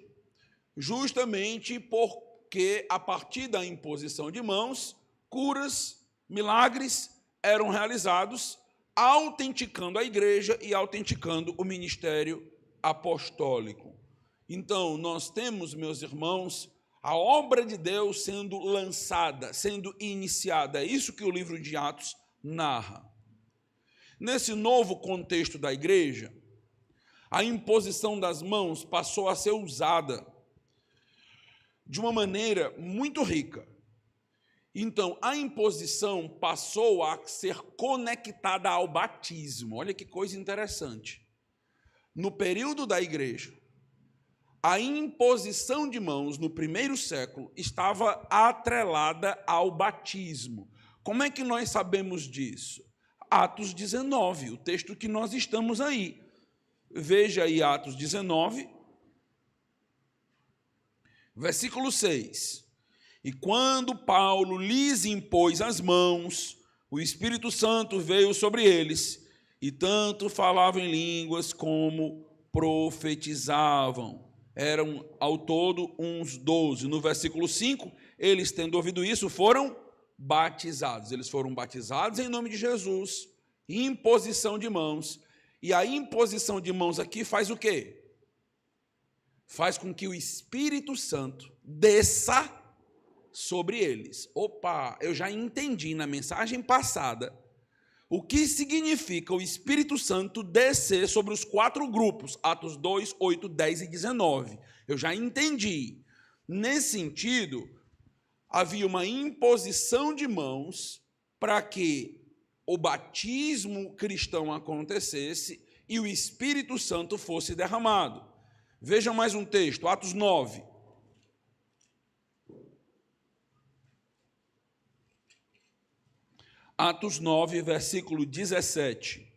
justamente porque, a partir da imposição de mãos, curas, milagres eram realizados, autenticando a igreja e autenticando o ministério apostólico. Então, nós temos, meus irmãos, a obra de Deus sendo lançada, sendo iniciada. É isso que o livro de Atos narra. Nesse novo contexto da igreja, a imposição das mãos passou a ser usada de uma maneira muito rica. Então, a imposição passou a ser conectada ao batismo. Olha que coisa interessante. No período da igreja, a imposição de mãos no primeiro século estava atrelada ao batismo. Como é que nós sabemos disso? Atos 19, o texto que nós estamos aí. Veja aí Atos 19, versículo 6. E quando Paulo lhes impôs as mãos, o Espírito Santo veio sobre eles, e tanto falavam em línguas como profetizavam. Eram ao todo uns 12. No versículo 5, eles, tendo ouvido isso, foram batizados. Eles foram batizados em nome de Jesus, imposição de mãos. E a imposição de mãos aqui faz o quê? Faz com que o Espírito Santo desça sobre eles. Opa, eu já entendi na mensagem passada o que significa o Espírito Santo descer sobre os 4 grupos, Atos 2, 8, 10 e 19. Eu já entendi. Nesse sentido, havia uma imposição de mãos para que o batismo cristão acontecesse e o Espírito Santo fosse derramado. Vejam mais um texto, Atos 9. Atos 9, versículo 17.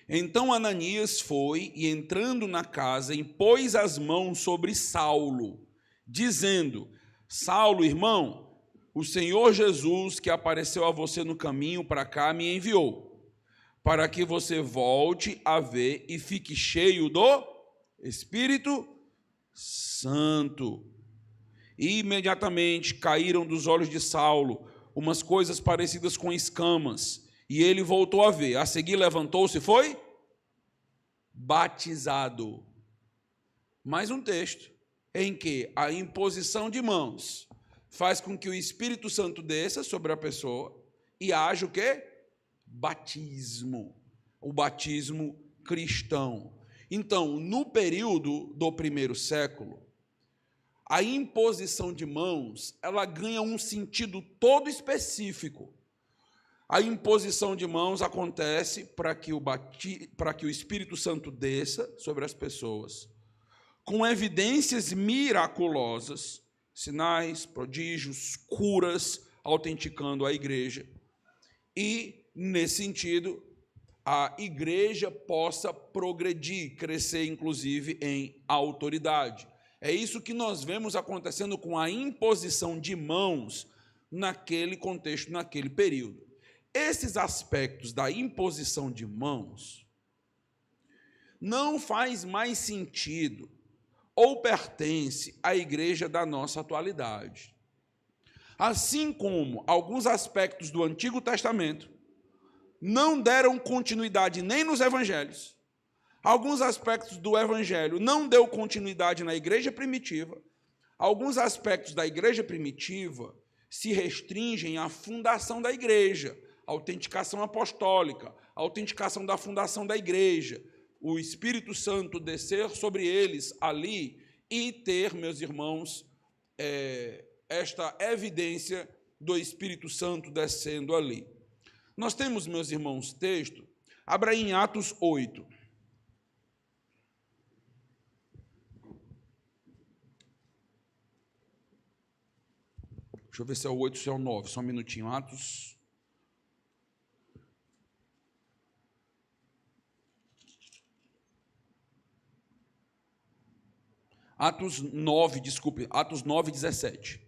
Então Ananias foi e, entrando na casa, impôs as mãos sobre Saulo, dizendo: Saulo, irmão, o Senhor Jesus, que apareceu a você no caminho para cá, me enviou, para que você volte a ver e fique cheio do Espírito Santo. E imediatamente caíram dos olhos de Saulo umas coisas parecidas com escamas, e ele voltou a ver. A seguir levantou-se e foi batizado. Mais um texto em que a imposição de mãos faz com que o Espírito Santo desça sobre a pessoa e haja o quê? Batismo. O batismo cristão. Então, no período do 1º século, a imposição de mãos, ela ganha um sentido todo específico. A imposição de mãos acontece para que o Espírito Santo desça sobre as pessoas, com evidências miraculosas, sinais, prodígios, curas, autenticando a igreja. E, nesse sentido, a igreja possa progredir, crescer, inclusive, em autoridade. É isso que nós vemos acontecendo com a imposição de mãos naquele contexto, naquele período. Esses aspectos da imposição de mãos não faz mais sentido ou pertence à igreja da nossa atualidade. Assim como alguns aspectos do Antigo Testamento não deram continuidade nem nos evangelhos, alguns aspectos do evangelho não deu continuidade na igreja primitiva, alguns aspectos da igreja primitiva se restringem à fundação da igreja, a autenticação apostólica, a autenticação da fundação da igreja, o Espírito Santo descer sobre eles ali e ter, meus irmãos, esta evidência do Espírito Santo descendo ali. Nós temos, meus irmãos, texto, abra em Atos 8. Deixa eu ver se é o 8 ou se é o 9, só um minutinho. Atos 9, 17.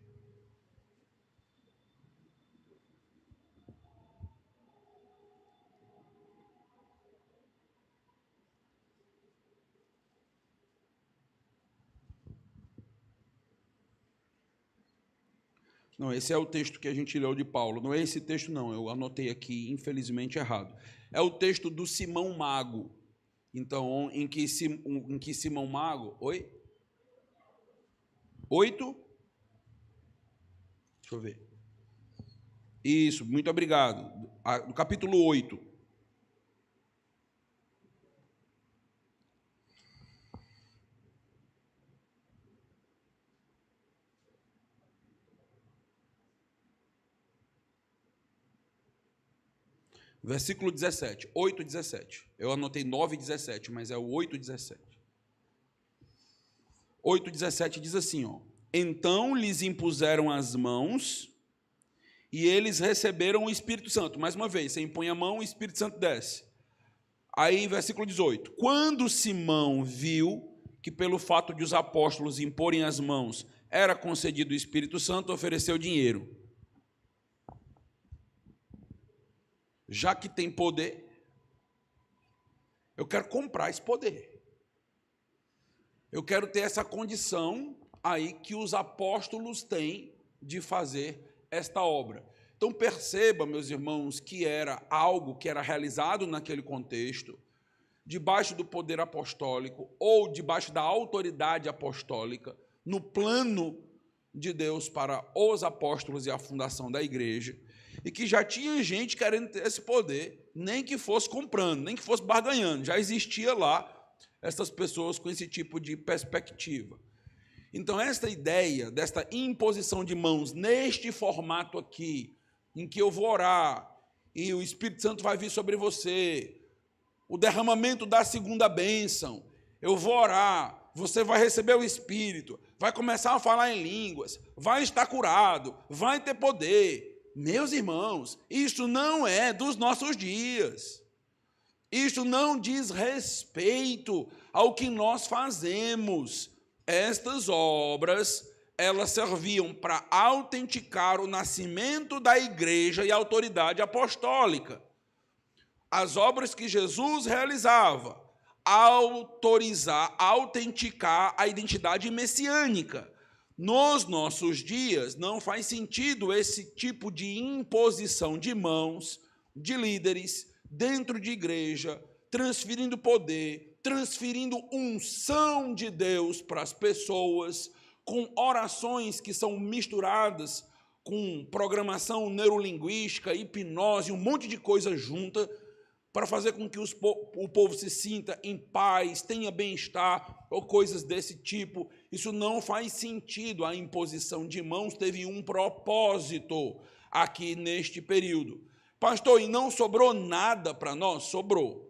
Não, esse é o texto que a gente leu de Paulo. Não é esse texto, não. Eu anotei aqui, infelizmente, errado. É o texto do Simão Mago. Então, em que Simão Mago... Oi? 8? Deixa eu ver. Isso, muito obrigado. No capítulo 8. Versículo 17, 8, 17. Eu anotei 9, 17, mas é o 8, 17. 8, 17 diz assim, ó: Então lhes impuseram as mãos, e eles receberam o Espírito Santo. Mais uma vez, você impõe a mão, o Espírito Santo desce. Aí, versículo 18. Quando Simão viu que pelo fato de os apóstolos imporem as mãos era concedido o Espírito Santo, ofereceu dinheiro. Já que tem poder, eu quero comprar esse poder. Eu quero ter essa condição aí que os apóstolos têm de fazer esta obra. Então perceba, meus irmãos, que era algo que era realizado naquele contexto, debaixo do poder apostólico ou debaixo da autoridade apostólica, no plano de Deus para os apóstolos e a fundação da igreja, e que já tinha gente querendo ter esse poder, nem que fosse comprando, nem que fosse barganhando, já existia lá essas pessoas com esse tipo de perspectiva. Então, esta ideia desta imposição de mãos neste formato aqui, em que eu vou orar e o Espírito Santo vai vir sobre você, o derramamento da segunda bênção, eu vou orar, você vai receber o Espírito, vai começar a falar em línguas, vai estar curado, vai ter poder. Meus irmãos, isso não é dos nossos dias. Isso não diz respeito ao que nós fazemos. Estas obras, elas serviam para autenticar o nascimento da igreja e a autoridade apostólica. As obras que Jesus realizava, autorizar, autenticar a identidade messiânica. Nos nossos dias, não faz sentido esse tipo de imposição de mãos de líderes dentro de igreja, transferindo poder, transferindo unção de Deus para as pessoas, com orações que são misturadas com programação neurolinguística, hipnose, um monte de coisa junta, para fazer com que o povo se sinta em paz, tenha bem-estar, ou coisas desse tipo. Isso não faz sentido. A imposição de mãos teve um propósito aqui neste período. Pastor, e não sobrou nada para nós? Sobrou.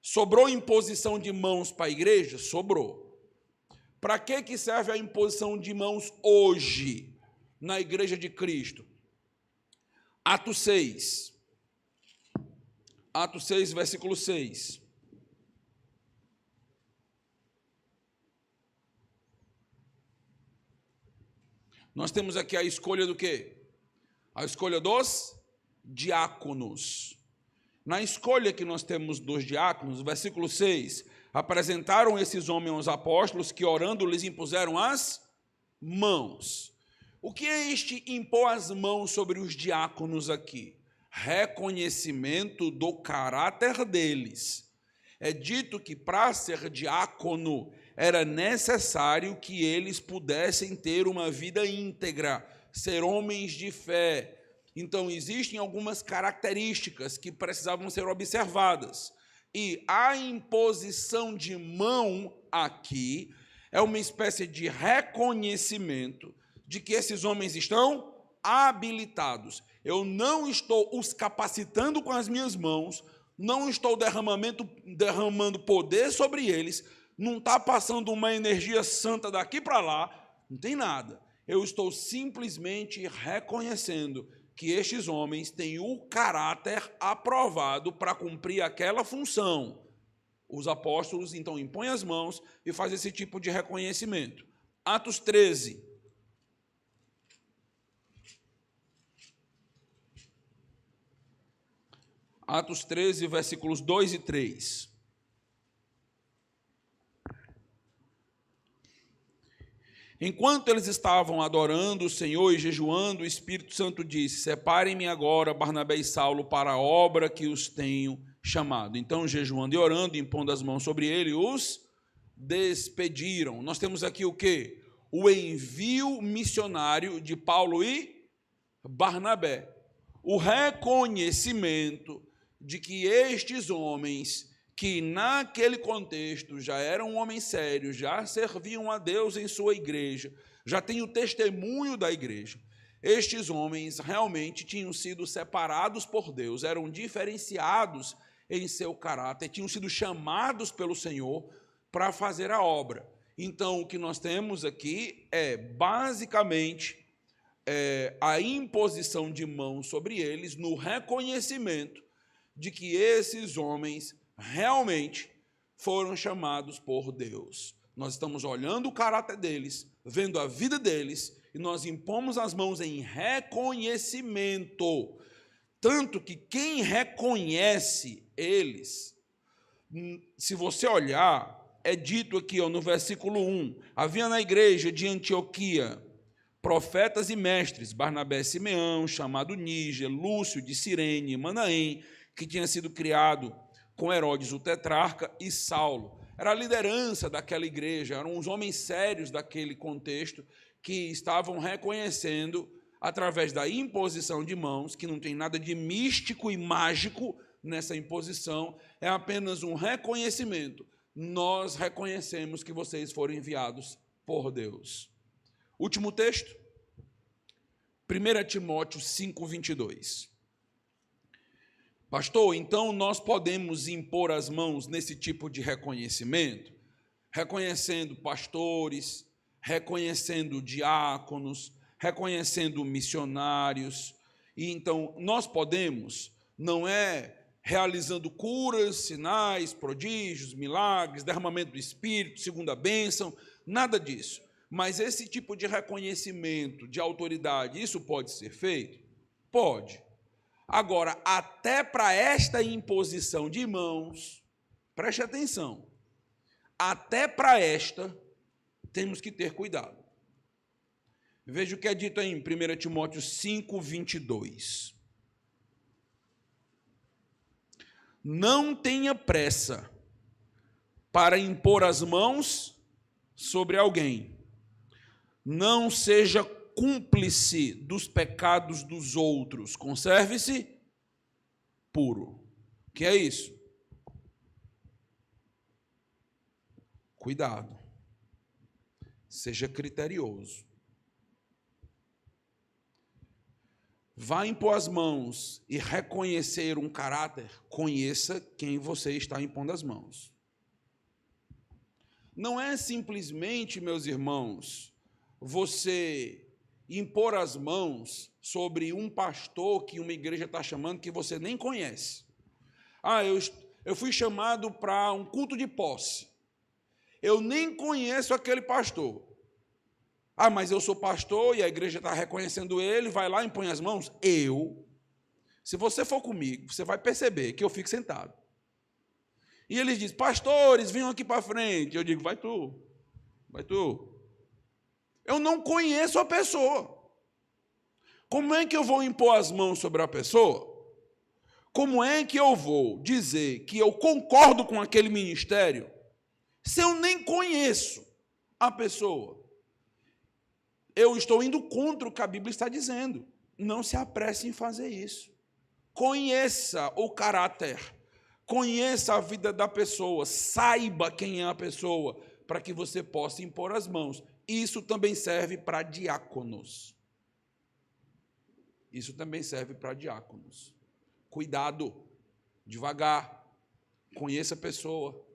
Sobrou imposição de mãos para a igreja? Sobrou. Para que serve a imposição de mãos hoje, na igreja de Cristo? Atos 6. Atos 6, versículo 6. Nós temos aqui a escolha do quê? A escolha dos diáconos. Na escolha que nós temos dos diáconos, versículo 6, apresentaram esses homens aos apóstolos que, orando, lhes impuseram as mãos. O que é este impor as mãos sobre os diáconos aqui? Reconhecimento do caráter deles. É dito que para ser diácono era necessário que eles pudessem ter uma vida íntegra, ser homens de fé. Então, existem algumas características que precisavam ser observadas. E a imposição de mão aqui é uma espécie de reconhecimento de que esses homens estão habilitados. Eu não estou os capacitando com as minhas mãos, não estou derramando poder sobre eles, não está passando uma energia santa daqui para lá, não tem nada. Eu estou simplesmente reconhecendo que estes homens têm o caráter aprovado para cumprir aquela função. Os apóstolos, então, impõem as mãos e fazem esse tipo de reconhecimento. Atos 13. Atos 13, versículos 2 e 3. Enquanto eles estavam adorando o Senhor e jejuando, o Espírito Santo disse: separem-me agora, Barnabé e Saulo, para a obra que os tenho chamado. Então, jejuando e orando, impondo as mãos sobre ele, os despediram. Nós temos aqui o quê? O envio missionário de Paulo e Barnabé. O reconhecimento de que estes homens, que naquele contexto já eram homens sérios, já serviam a Deus em sua igreja, já têm o testemunho da igreja, estes homens realmente tinham sido separados por Deus, eram diferenciados em seu caráter, tinham sido chamados pelo Senhor para fazer a obra. Então, o que nós temos aqui é, basicamente, a imposição de mãos sobre eles no reconhecimento de que esses homens realmente foram chamados por Deus. Nós estamos olhando o caráter deles, vendo a vida deles, e nós impomos as mãos em reconhecimento. Tanto que quem reconhece eles, se você olhar, é dito aqui no versículo 1, havia na igreja de Antioquia profetas e mestres, Barnabé e Simeão, chamado Níger, Lúcio de Cirene, Manaém, que tinha sido criado com Herodes o tetrarca, e Saulo. Era a liderança daquela igreja, eram os homens sérios daquele contexto que estavam reconhecendo, através da imposição de mãos, que não tem nada de místico e mágico nessa imposição, é apenas um reconhecimento. Nós reconhecemos que vocês foram enviados por Deus. Último texto, 1 Timóteo 5:22. Pastor, então nós podemos impor as mãos nesse tipo de reconhecimento? Reconhecendo pastores, reconhecendo diáconos, reconhecendo missionários. E então nós podemos, não é realizando curas, sinais, prodígios, milagres, derramamento do Espírito, segunda bênção, nada disso. Mas esse tipo de reconhecimento de autoridade, isso pode ser feito? Pode. Agora, até para esta imposição de mãos, preste atenção, até para esta, temos que ter cuidado. Veja o que é dito em 1 Timóteo 5:22. Não tenha pressa para impor as mãos sobre alguém. Não seja cúmplice dos pecados dos outros. Conserve-se puro. O que é isso? Cuidado. Seja criterioso. Vá impor as mãos e reconhecer um caráter, conheça quem você está impondo as mãos. Não é simplesmente, meus irmãos, você impor as mãos sobre um pastor que uma igreja está chamando que você nem conhece. Eu fui chamado para um culto de posse. Eu nem conheço aquele pastor. Mas eu sou pastor e a igreja está reconhecendo ele, vai lá e impõe as mãos. Se você for comigo, você vai perceber que eu fico sentado. E eles dizem, pastores, venham aqui para frente. Eu digo, vai tu. Eu não conheço a pessoa. Como é que eu vou impor as mãos sobre a pessoa? Como é que eu vou dizer que eu concordo com aquele ministério se eu nem conheço a pessoa? Eu estou indo contra o que a Bíblia está dizendo. Não se apresse em fazer isso. Conheça o caráter, conheça a vida da pessoa, saiba quem é a pessoa, para que você possa impor as mãos. Isso também serve para diáconos. Cuidado, devagar, conheça a pessoa.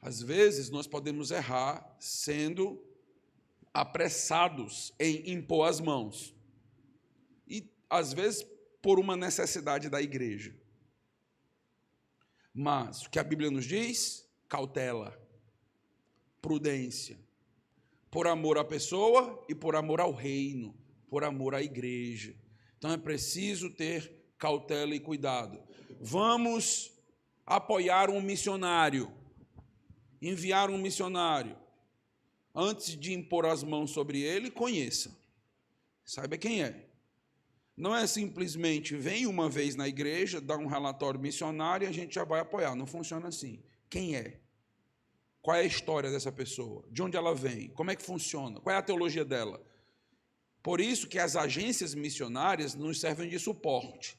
Às vezes nós podemos errar sendo apressados em impor as mãos. E, às vezes, por uma necessidade da igreja. Mas o que a Bíblia nos diz? Cautela, prudência, por amor à pessoa e por amor ao reino, por amor à igreja. Então, é preciso ter cautela e cuidado. Vamos apoiar um missionário, enviar um missionário. Antes de impor as mãos sobre ele, conheça. Saiba quem é. Não é simplesmente vem uma vez na igreja, dá um relatório missionário e a gente já vai apoiar. Não funciona assim. Quem é? Qual é a história dessa pessoa? De onde ela vem? Como é que funciona? Qual é a teologia dela? Por isso que as agências missionárias nos servem de suporte.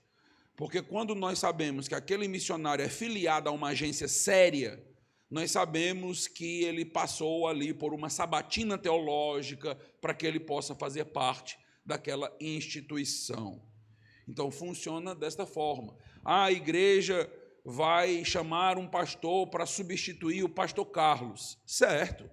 Porque quando nós sabemos que aquele missionário é filiado a uma agência séria, nós sabemos que ele passou ali por uma sabatina teológica para que ele possa fazer parte daquela instituição. Então, funciona desta forma. A igreja vai chamar um pastor para substituir o pastor Carlos. Certo.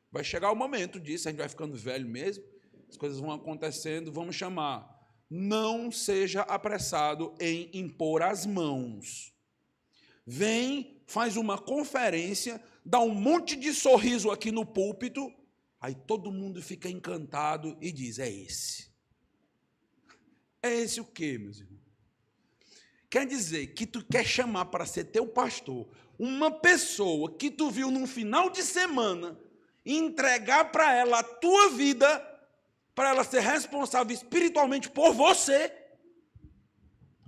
Vai chegar o momento disso, a gente vai ficando velho mesmo. as coisas vão acontecendo, vamos chamar. Não seja apressado em impor as mãos. Vem, faz uma conferência, dá um monte de sorriso aqui no púlpito, aí todo mundo fica encantado e diz, é esse. É esse o quê, meus irmãos? Quer dizer que tu quer chamar para ser teu pastor uma pessoa que tu viu num final de semana e entregar para ela a tua vida, para ela ser responsável espiritualmente por você.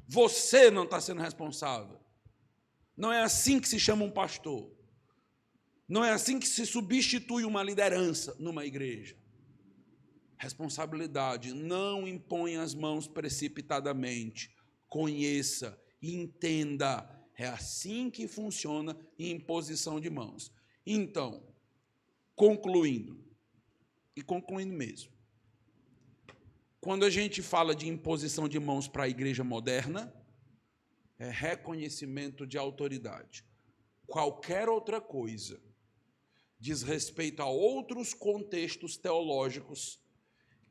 Você não está sendo responsável. Não é assim que se chama um pastor. Não é assim que se substitui uma liderança numa igreja. Responsabilidade. Não imponha as mãos precipitadamente. Conheça, entenda. É assim que funciona a imposição de mãos. Então, concluindo mesmo, quando a gente fala de imposição de mãos para a igreja moderna, é reconhecimento de autoridade. Qualquer outra coisa diz respeito a outros contextos teológicos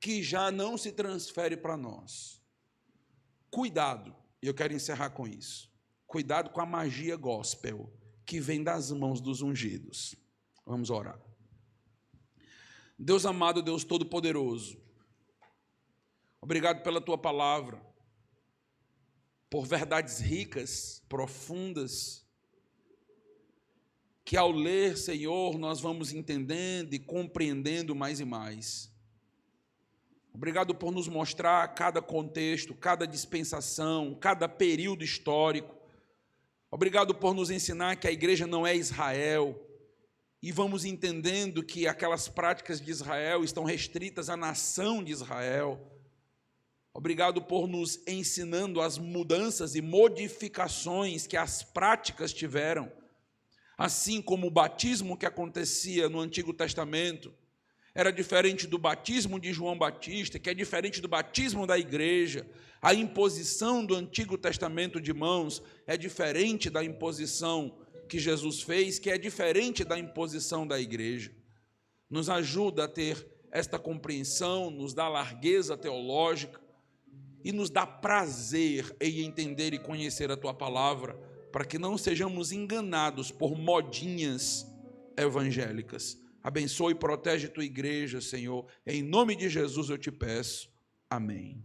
que já não se transfere para nós. Cuidado, e eu quero encerrar com isso. Cuidado com a magia gospel que vem das mãos dos ungidos. Vamos orar. Deus amado, Deus todo-poderoso, obrigado pela tua palavra, por verdades ricas, profundas, que ao ler, Senhor, nós vamos entendendo e compreendendo mais e mais. Obrigado por nos mostrar cada contexto, cada dispensação, cada período histórico. Obrigado por nos ensinar que a igreja não é Israel, e vamos entendendo que aquelas práticas de Israel estão restritas à nação de Israel. Obrigado por nos ensinando as mudanças e modificações que as práticas tiveram, assim como o batismo que acontecia no Antigo Testamento era diferente do batismo de João Batista, que é diferente do batismo da igreja. A imposição do Antigo Testamento de mãos é diferente da imposição que Jesus fez, que é diferente da imposição da igreja. Nos ajuda a ter esta compreensão, nos dá largueza teológica e nos dá prazer em entender e conhecer a tua palavra, para que não sejamos enganados por modinhas evangélicas. Abençoe e protege tua igreja, Senhor. Em nome de Jesus eu te peço. Amém.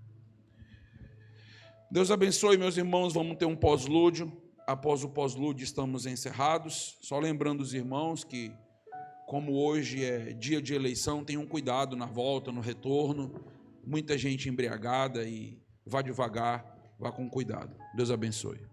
Deus abençoe, meus irmãos. Vamos ter um pós-lúdio. Após o pós-lúdio estamos encerrados. Só lembrando os irmãos que, como hoje é dia de eleição, tenham cuidado na volta, no retorno. Muita gente embriagada e vá devagar, vá com cuidado. Deus abençoe.